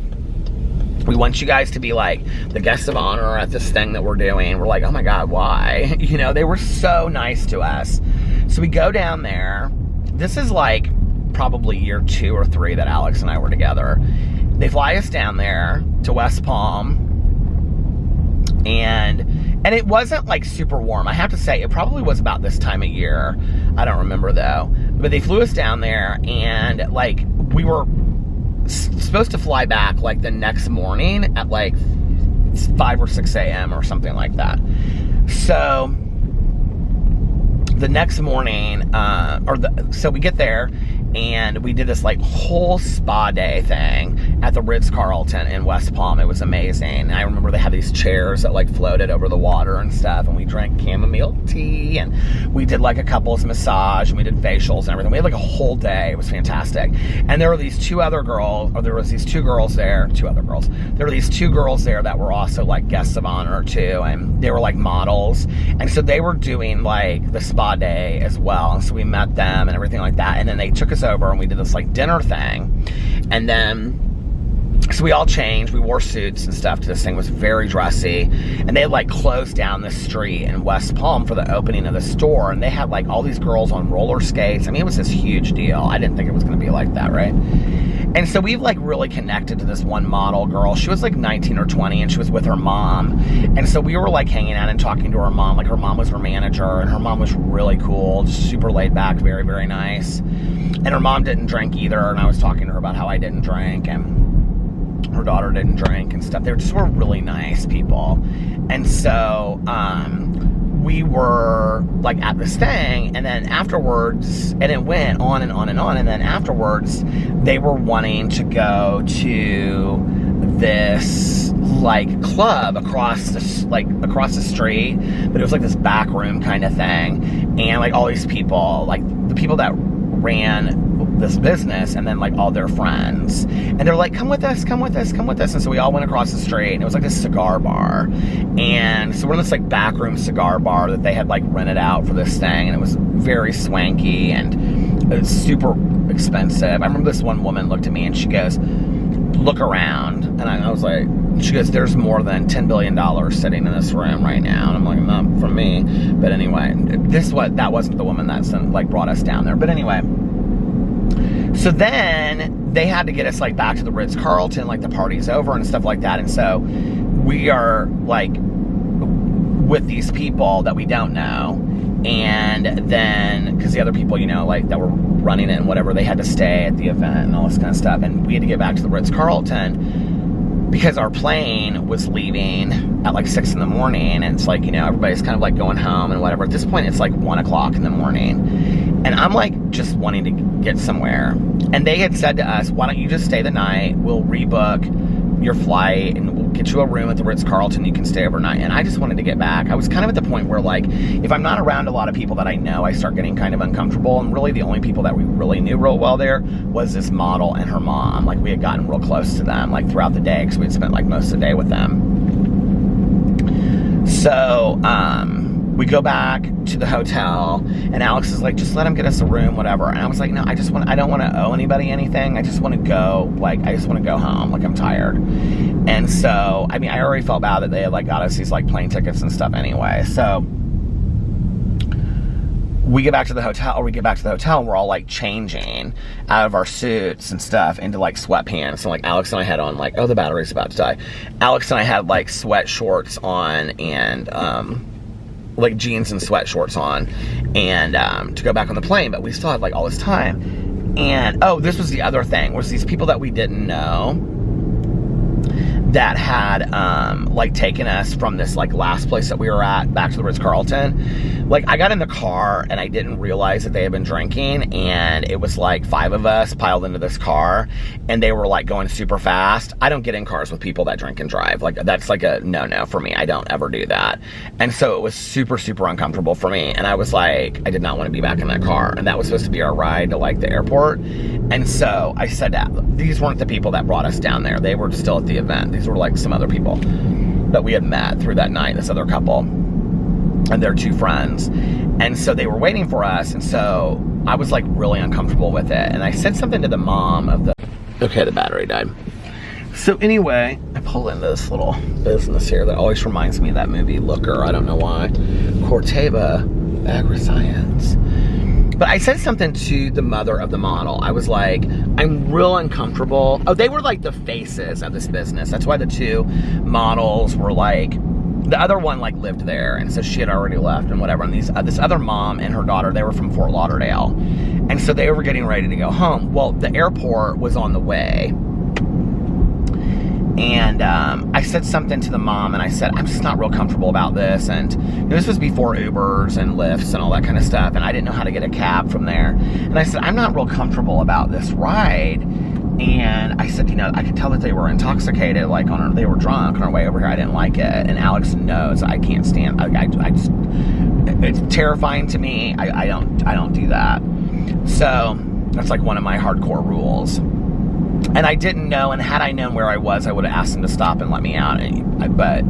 We want you guys to be like the guests of honor at this thing that we're doing. We're like, oh my God, why? You know, they were so nice to us. So we go down there. This is like probably year 2 or 3 that Alex and I were together. They fly us down there to West Palm. And it wasn't like super warm. I have to say, it probably was about this time of year. I don't remember though. But they flew us down there, and like we were supposed to fly back like the next morning at like 5 or 6 a.m. or something like that. So the next morning, so we get there, and we did this like whole spa day thing at the Ritz-Carlton in West Palm. It was amazing. And I remember they had these chairs that like floated over the water and stuff, and we drank chamomile tea, and we did like a couples massage, and we did facials and everything. We had like a whole day. It was fantastic. And there were these 2 other girls, or there was these 2 girls there, 2 other girls. There were these 2 girls there that were also like guests of honor too, and they were like models. And so they were doing like the spa day as well. And so we met them and everything like that. And then they took us over, and we did this like dinner thing. And then so we all changed. We wore suits and stuff to this thing. It was very dressy. And they had like closed down the street in West Palm for the opening of the store. And they had like all these girls on roller skates. I mean, it was this huge deal. I didn't think it was going to be like that, right? And so we've like really connected to this one model girl. She was like 19 or 20, and she was with her mom. And so we were like hanging out and talking to her mom. Like her mom was her manager, and her mom was really cool, just super laid back, very, very nice. And her mom didn't drink either. And I was talking to her about how I didn't drink, and her daughter didn't drink and stuff. They were really nice people. And so we were like at this thing, and then afterwards, and it went on and on and on, and then afterwards they were wanting to go to this like club across the street, but it was like this back room kind of thing, and like all these people, like the people that ran this business, and then like all their friends, and they're like, come with us, come with us, come with us. And so we all went across the street, and it was like this cigar bar. And so we're in this like backroom cigar bar that they had like rented out for this thing, and it was very swanky, and it was super expensive. I remember this one woman looked at me and she goes, look around. And I was like, she goes, there's more than $10 billion sitting in this room right now. And I'm like, not from me. But anyway, that wasn't the woman that like brought us down there. But anyway, so then they had to get us like back to the Ritz-Carlton, like the party's over and stuff like that. And so we are like with these people that we don't know. And then, because the other people, you know, like that were running it and whatever, they had to stay at the event and all this kind of stuff. And we had to get back to the Ritz-Carlton because our plane was leaving at like 6 in the morning. And it's like, you know, everybody's kind of like going home and whatever. At this point, it's like 1 o'clock in the morning. And I'm like just wanting to get somewhere. And they had said to us, why don't you just stay the night? We'll rebook your flight and we'll get you a room at the Ritz-Carlton. You can stay overnight. And I just wanted to get back. I was kind of at the point where like, if I'm not around a lot of people that I know, I start getting kind of uncomfortable. And really the only people that we really knew real well there was this model and her mom. Like we had gotten real close to them like throughout the day because we'd spent like most of the day with them. So, we go back to the hotel, and Alex is like, just let him get us a room, whatever. And I was like, no, I don't want to owe anybody anything. I just want to go, like, I just want to go home. Like, I'm tired. And so, I mean, I already felt bad that they had, like, got us these, like, plane tickets and stuff anyway. So, we get back to the hotel, and we're all, like, changing out of our suits and stuff into, like, sweatpants. And, like, Alex and I had on, like, oh, the battery's about to die. Alex and I had, like, sweat shorts on and, like jeans and sweat shorts on, and to go back on the plane, but we still had like all this time. And oh, this was the other thing, was these people that we didn't know that had like taken us from this like last place that we were at back to the Ritz-Carlton. Like, I got in the car and I didn't realize that they had been drinking, and it was like 5 of us piled into this car, and they were like going super fast. I don't get in cars with people that drink and drive. Like, that's like a no-no for me. I don't ever do that. And so it was super, super uncomfortable for me, and I was like, I did not want to be back in that car, and that was supposed to be our ride to like the airport. And so I said that these weren't the people that brought us down there. They were still at the event. These were like some other people that we had met through that night, this other couple and their 2 friends. And so they were waiting for us, and so I was like really uncomfortable with it. And I said something to the mom of the, okay, the battery died. So anyway, I pull into this little business here that always reminds me of that movie Looker. I don't know why. Corteva Agri-Science. But I said something to the mother of the model. I was like, I'm real uncomfortable. Oh, they were like the faces of this business. That's why the 2 models were like, the other one like lived there, and so she had already left and whatever. And this other mom and her daughter, they were from Fort Lauderdale. And so they were getting ready to go home. Well, the airport was on the way. And I said something to the mom, and I said, I'm just not real comfortable about this. And you know, this was before Ubers and Lyfts and all that kind of stuff, and I didn't know how to get a cab from there. And I said, I'm not real comfortable about this ride. And I said, you know, I could tell that they were intoxicated, like they were drunk on our way over here. I didn't like it. And Alex knows I can't stand, I just, it's terrifying to me. I don't do that. So that's like one of my hardcore rules. And I didn't know, and had I known where I was, I would have asked them to stop and let me out. But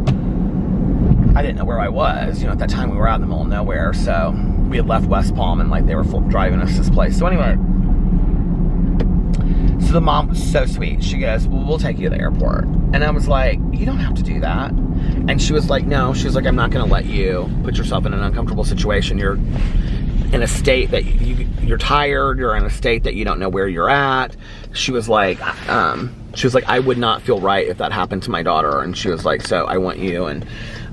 I didn't know where I was. You know, at that time we were out in the middle of nowhere. So we had left West Palm, and like they were driving us to this place. So anyway, so the mom was so sweet. She goes, well, we'll take you to the airport. And I was like, you don't have to do that. And she was like, no. She was like, I'm not going to let you put yourself in an uncomfortable situation. You're in a state that you're tired. You're in a state that you don't know where you're at. She was like, I would not feel right if that happened to my daughter. And she was like, so I want you and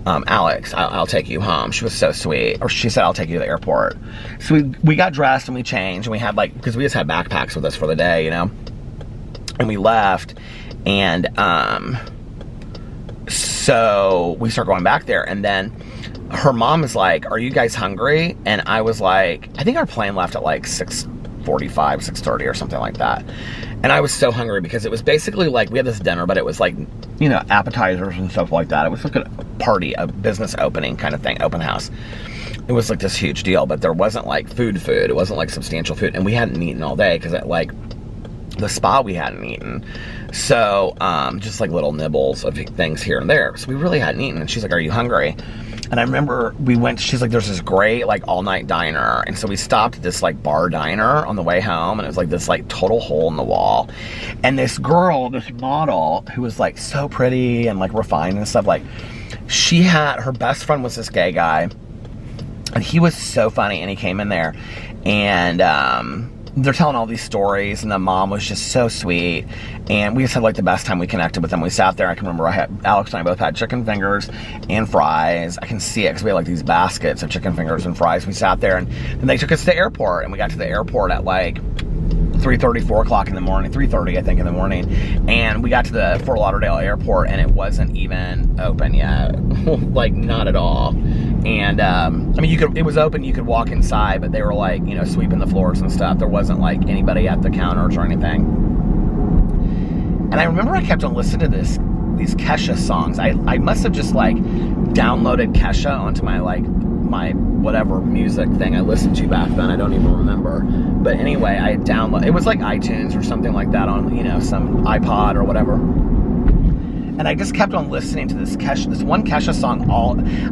Alex, I'll take you home. She was so sweet. Or she said, I'll take you to the airport. So we got dressed and we changed, and we had like, because we just had backpacks with us for the day, you know, and we left. And so we start going back there, and then her mom is like, are you guys hungry? And I was like, I think our plane left at like 6:45, 6:30 or something like that. And I was so hungry because it was basically like, we had this dinner, but it was like, you know, appetizers and stuff like that. It was like a party, a business opening kind of thing, open house. It was like this huge deal, but there wasn't like food. It wasn't like substantial food. And we hadn't eaten all day because at like the spa we hadn't eaten. So just like little nibbles of things here and there. So we really hadn't eaten. And she's like, are you hungry? And I remember we went, she's like, there's this great like all night diner. And so we stopped at this like bar diner on the way home, and it was like this like total hole in the wall. And this girl, this model who was like so pretty and like refined and stuff, like she had, her best friend was this gay guy, and he was so funny. And he came in there, and they're telling all these stories, and the mom was just so sweet, and we just had like the best time. We connected with them. We sat there. I can remember Alex and I both had chicken fingers and fries. I can see it because we had like these baskets of chicken fingers and fries. We sat there, and then they took us to the airport, and we got to the airport at like 3:30, 4 o'clock in the morning, 3:30 I think in the morning, and we got to the Fort Lauderdale airport, and it wasn't even open yet. Like not at all. And I mean, it was open, you could walk inside, but they were like, you know, sweeping the floors and stuff. There wasn't like anybody at the counters or anything. And I remember I kept on listening to these Kesha songs. I must have just like downloaded Kesha onto my whatever music thing I listened to back then. I don't even remember. But anyway, I downloaded, it was like iTunes or something like that on, you know, some iPod or whatever. And I just kept on listening to this one Kesha song.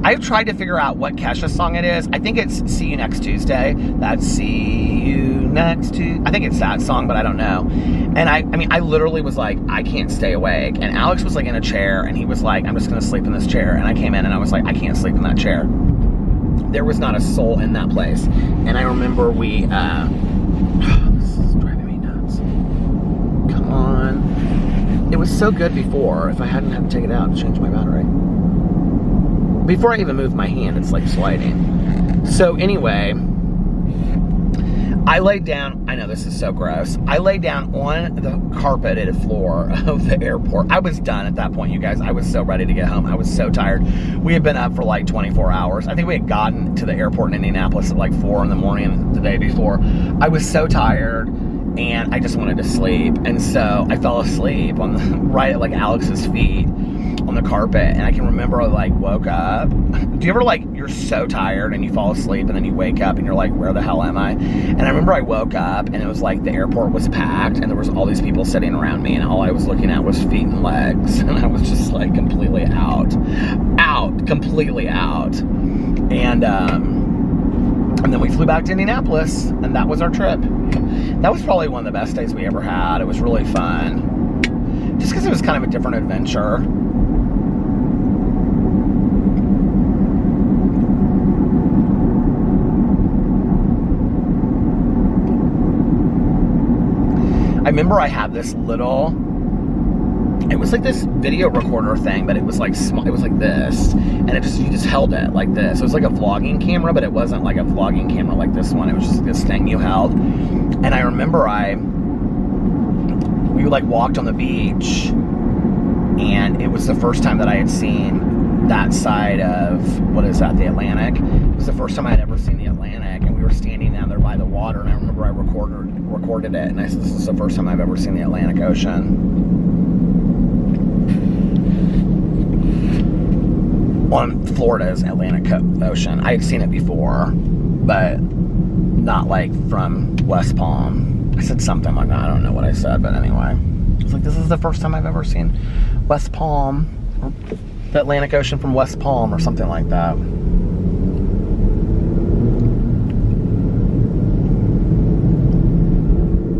I've tried to figure out what Kesha song it is. I think it's See You Next Tuesday. That's See You Next Tuesday. I think it's that song, but I don't know. And I mean, I literally was like, I can't stay awake. And Alex was like in a chair, and he was like, I'm just going to sleep in this chair. And I came in, and I was like, I can't sleep in that chair. There was not a soul in that place. And I remember this is driving me nuts. Come on. It was so good before. If I hadn't had to take it out and change my battery. Before I even moved my hand, it's like sliding. So anyway, I laid down, I know this is so gross, I laid down on the carpeted floor of the airport. I was done at that point, you guys. I was so ready to get home. I was so tired. We had been up for like 24 hours. I think we had gotten to the airport in Indianapolis at like 4 in the morning the day before. I was so tired and I just wanted to sleep. And so I fell asleep on the, right at like Alex's feet on the carpet. And I can remember I like woke up. Do you ever like, you're so tired and you fall asleep and then you wake up and you're like, where the hell am I? And I remember I woke up and it was like the airport was packed and there was all these people sitting around me and all I was looking at was feet and legs. And I was just like completely completely out. And then we flew back to Indianapolis and that was our trip. That was probably one of the best days we ever had. It was really fun. Just because it was kind of a different adventure. I remember I had this little, it was like this video recorder thing, but it was like small, it was like this, and it just, you just held it like this. It was like a vlogging camera, but it wasn't like a vlogging camera like this one. It was just this thing you held. And I remember we like walked on the beach, and it was the first time that I had seen that side of, what is that, the Atlantic? It was the first time I had ever seen the Atlantic, and we were standing down there by the water, and I remember I recorded it, and I said, this is the first time I've ever seen the Atlantic Ocean. On Florida's Atlantic Ocean. I had seen it before, but not like from West Palm. I said something like that, I don't know what I said, but anyway. I was like, this is the first time I've ever seen West Palm, or the Atlantic Ocean from West Palm, or something like that.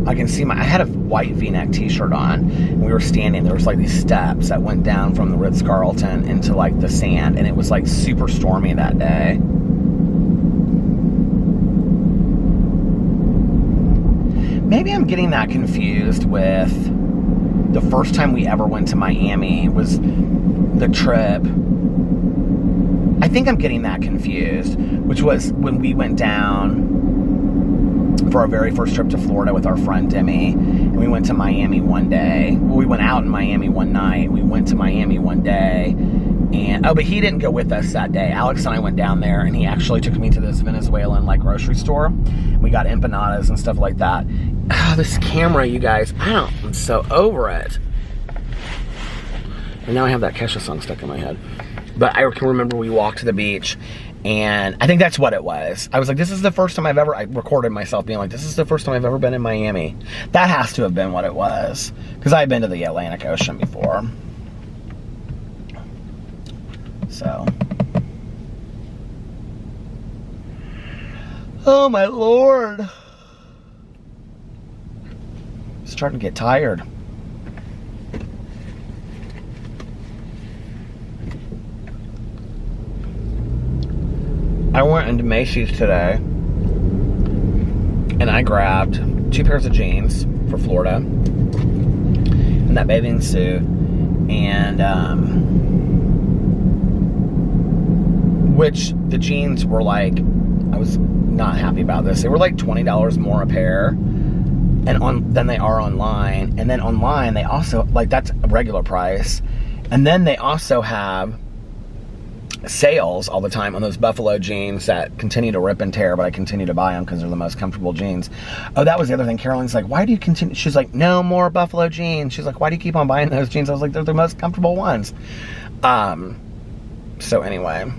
I can see I had a white V-neck t-shirt on, and we were standing, there was like these steps that went down from the Ritz-Carlton into like the sand, and it was like super stormy that day. Maybe I'm getting that confused with the first time we ever went to Miami was the trip. I think I'm getting that confused, which was when we went down for our very first trip to Florida with our friend Demi, and we went to Miami one day. Well, we went out in Miami one night. We went to Miami one day, and but he didn't go with us that day. Alex and I went down there, and he actually took me to this Venezuelan like grocery store. We got empanadas and stuff like that. Oh, this camera, you guys, I'm so over it. And now I have that Kesha song stuck in my head. But I can remember we walked to the beach, and I think that's what it was. I was like, this is the first time I recorded myself being like, this is the first time I've ever been in Miami. That has to have been what it was, because I've been to the Atlantic Ocean before. So. Oh my Lord. Starting to get tired. I went into Macy's today and I grabbed 2 pairs of jeans for Florida and that bathing suit, and which the jeans were like, I was not happy about this. They were like $20 more a pair than they are online. And then online they also, like, that's a regular price. And then they also have sales all the time on those Buffalo jeans that continue to rip and tear, but I continue to buy them because they're the most comfortable jeans. Oh, that was the other thing. Caroline's like, why do you continue? She's like, no more Buffalo jeans. She's like, why do you keep on buying those jeans? I was like, they're the most comfortable ones. So anyway.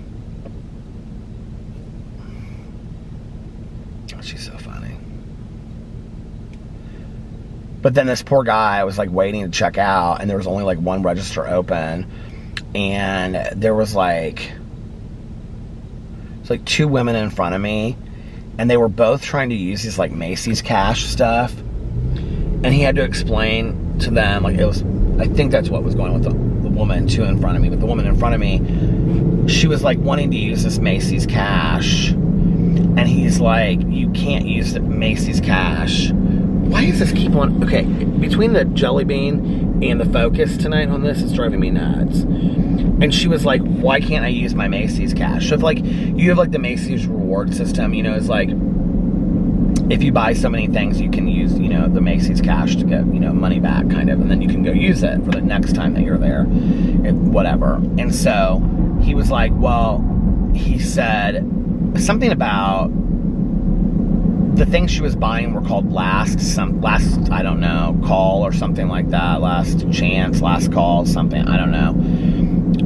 She's so funny. But then this poor guy was like waiting to check out, and there was only like one register open, and there was like, it's like 2 women in front of me, and they were both trying to use these like Macy's cash stuff, and he had to explain to them, like, it was, I think that's what was going on with the woman 2 in front of me, but the woman in front of me, she was like wanting to use this Macy's cash, and he's like, you can't use the Macy's cash. Why does this keep on? Okay, between the jelly bean and the focus tonight on this, it's driving me nuts. And she was like, why can't I use my Macy's cash? So if like you have like the Macy's reward system, you know, it's like if you buy so many things, you can use, you know, the Macy's cash to get, you know, money back, kind of, and then you can go use it for the next time that you're there, whatever. And so he was like, well, he said something about the things she was buying were called last, I don't know, call or something like that, last chance, last call, something, I don't know,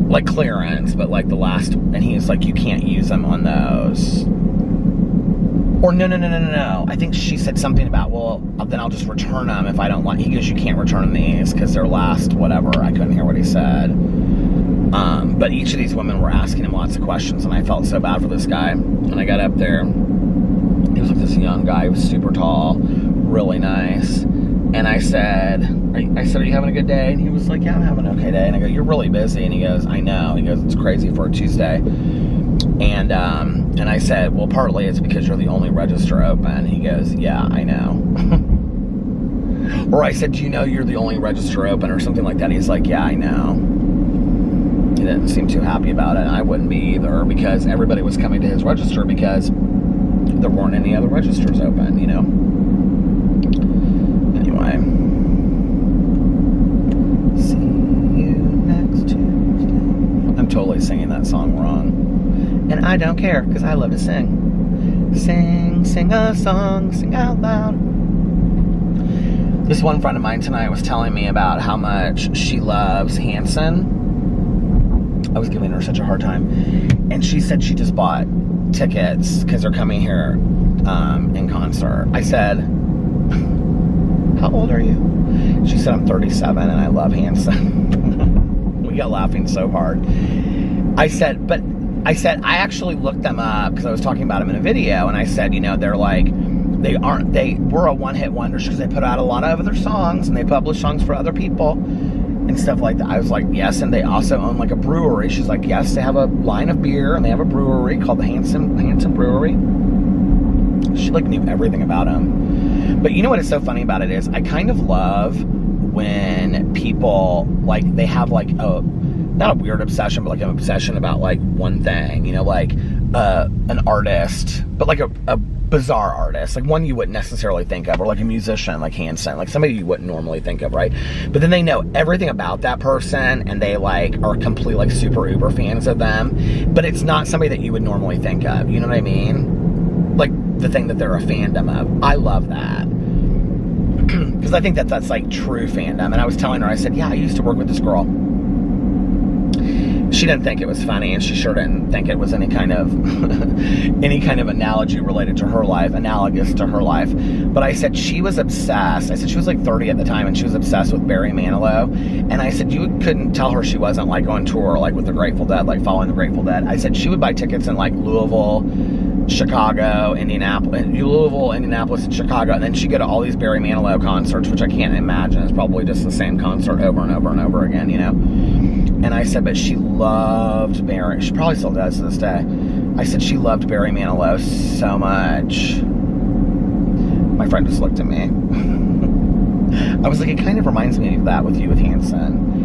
like clearance, but like the last, and he was like, you can't use them on those. Or no. I think she said something about, well, then I'll just return them if I don't like. He goes, you can't return these because they're last, whatever. I couldn't hear what he said. But each of these women were asking him lots of questions, and I felt so bad for this guy. When I got up there, he was like this young guy. He was super tall, really nice. And I said, are you having a good day? And he was like, yeah, I'm having an okay day. And I go, you're really busy. And he goes, I know. He goes, it's crazy for a Tuesday. And I said, well, partly it's because you're the only register open. He goes, yeah, I know. Or I said, do you know you're the only register open or something like that? He's like, yeah, I know. He didn't seem too happy about it. And I wouldn't be either, because everybody was coming to his register because there weren't any other registers open, you know. Anyway. See you next Tuesday. I'm totally singing that song wrong. And I don't care, because I love to sing. Sing a song, sing out loud. This one friend of mine tonight was telling me about how much she loves Hanson. I was giving her such a hard time. And she said she just bought tickets, because they're coming here in concert. I said, how old are you? She said, I'm 37, and I love Hanson. We got laughing so hard. I said, I actually looked them up because I was talking about them in a video, and I said, you know, they were a one-hit wonders because they put out a lot of other songs, and they publish songs for other people and stuff like that. I was like, yes, and they also own like a brewery. She's like, yes, they have a line of beer, and they have a brewery called the Hanson Brewery. She like knew everything about them. But you know what is so funny about it is I kind of love when people, like, they have like not a weird obsession, but like an obsession about like one thing, you know, like an artist, but like a bizarre artist, like one you wouldn't necessarily think of, or like a musician like Hanson, like somebody you wouldn't normally think of, right? But then they know everything about that person, and they like are complete like super uber fans of them, but it's not somebody that you would normally think of, you know what I mean? Like the thing that they're a fandom of. I love that. Because I think that that's like true fandom. And I was telling her, I said, yeah, I used to work with this girl. She didn't think it was funny, and she sure didn't think it was any kind of analogy related to her life, analogous to her life. But I said she was obsessed. I said she was like 30 at the time, and she was obsessed with Barry Manilow. And I said you couldn't tell her she wasn't like on tour, like with the Grateful Dead, like following the Grateful Dead. I said she would buy tickets in like Louisville, Chicago, Indianapolis, and Chicago, and then she'd go to all these Barry Manilow concerts, which I can't imagine. It's probably just the same concert over and over and over again, you know. And I said, but she loved Barry. She probably still does to this day. I said she loved Barry Manilow so much. My friend just looked at me. I was like, it kind of reminds me of that with you with Hanson.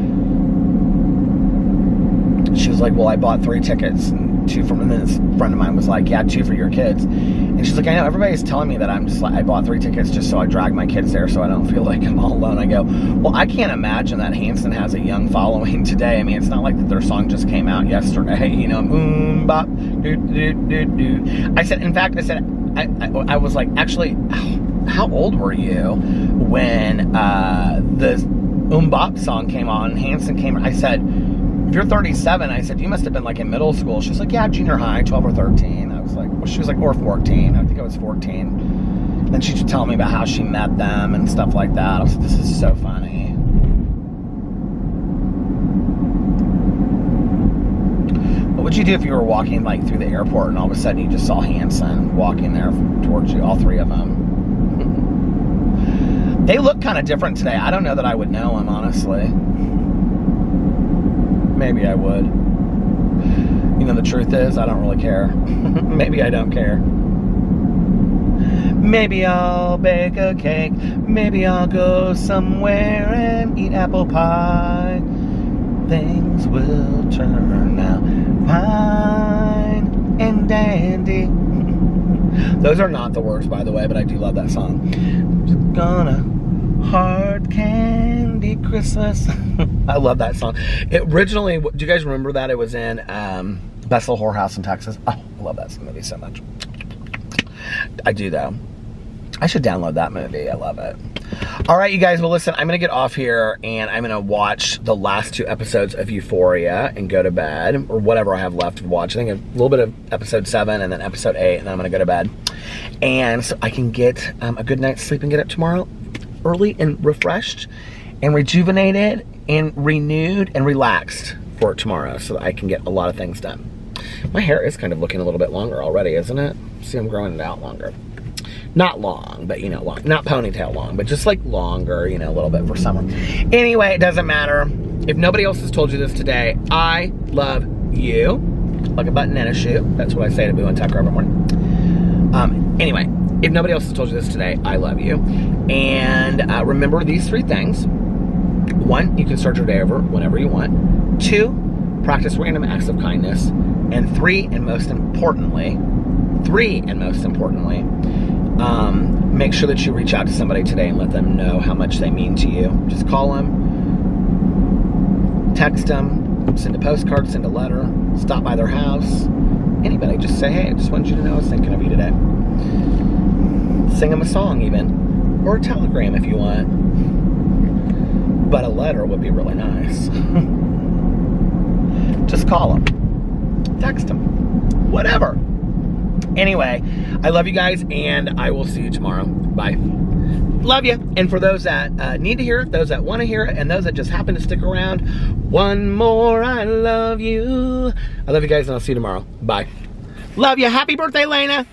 She was like, well, I bought 3 tickets, and 2 from, and then this friend of mine was like, yeah, 2 for your kids. And she's like, I know, everybody's telling me that I'm just like, I bought 3 tickets just so I drag my kids there so I don't feel like I'm all alone. I go, well, I can't imagine that Hanson has a young following today. I mean, it's not like that their song just came out yesterday, you know, boom, bop, doo, doo, doo, doo. I said, in fact, I was like, actually, how old were you when the Bop song came on and Hanson came? I said, if you're 37, I said, you must have been like in middle school. She's like, yeah, junior high, 12 or 13. I was like, well, she was like, or 14. I think I was 14. Then she would tell me about how she met them and stuff like that. I was like, this is so funny. What would you do if you were walking like through the airport and all of a sudden you just saw Hanson walking there towards you, all 3 of them? They look kind of different today. I don't know that I would know them, honestly. Maybe I would. You know, the truth is, I don't really care. Maybe I don't care. Maybe I'll bake a cake. Maybe I'll go somewhere and eat apple pie. Things will turn out fine and dandy. Those are not the words, by the way, but I do love that song. Just gonna hard candy Christmas. I love that song. It originally, do you guys remember that? It was in Best Little Whorehouse in Texas. Oh, I love that movie so much. I do, though. I should download that movie. I love it. All right, you guys. Well, listen, I'm going to get off here, and I'm going to watch the last 2 episodes of Euphoria and go to bed, or whatever I have left to watch. I think a little bit of episode 7 and then episode 8, and then I'm going to go to bed. And so I can get a good night's sleep and get up tomorrow early and refreshed and rejuvenated and renewed and relaxed for tomorrow so that I can get a lot of things done. My hair is kind of looking a little bit longer already, isn't it? See, I'm growing it out longer. Not long, but, you know, long. Not ponytail long, but just like longer, you know, a little bit for summer. Anyway, it doesn't matter. If nobody else has told you this today, I love you. Like a button and a shoe. That's what I say to Boo and Tucker every morning. Anyway, if nobody else has told you this today, I love you. And remember these 3 things. 1, you can start your day over whenever you want. 2, practice random acts of kindness. And 3, and most importantly, make sure that you reach out to somebody today and let them know how much they mean to you. Just call them, text them, send a postcard, send a letter, stop by their house. Anybody, just say, hey, I just wanted you to know I was thinking of you today. Sing them a song even, or a telegram if you want. But a letter would be really nice. Just call them, text them, whatever. Anyway, I love you guys, and I will see you tomorrow. Bye. Love you. And for those that need to hear it, those that want to hear it, and those that just happen to stick around, one more I love you. I love you guys, and I'll see you tomorrow. Bye. Love you. Happy birthday, Lena.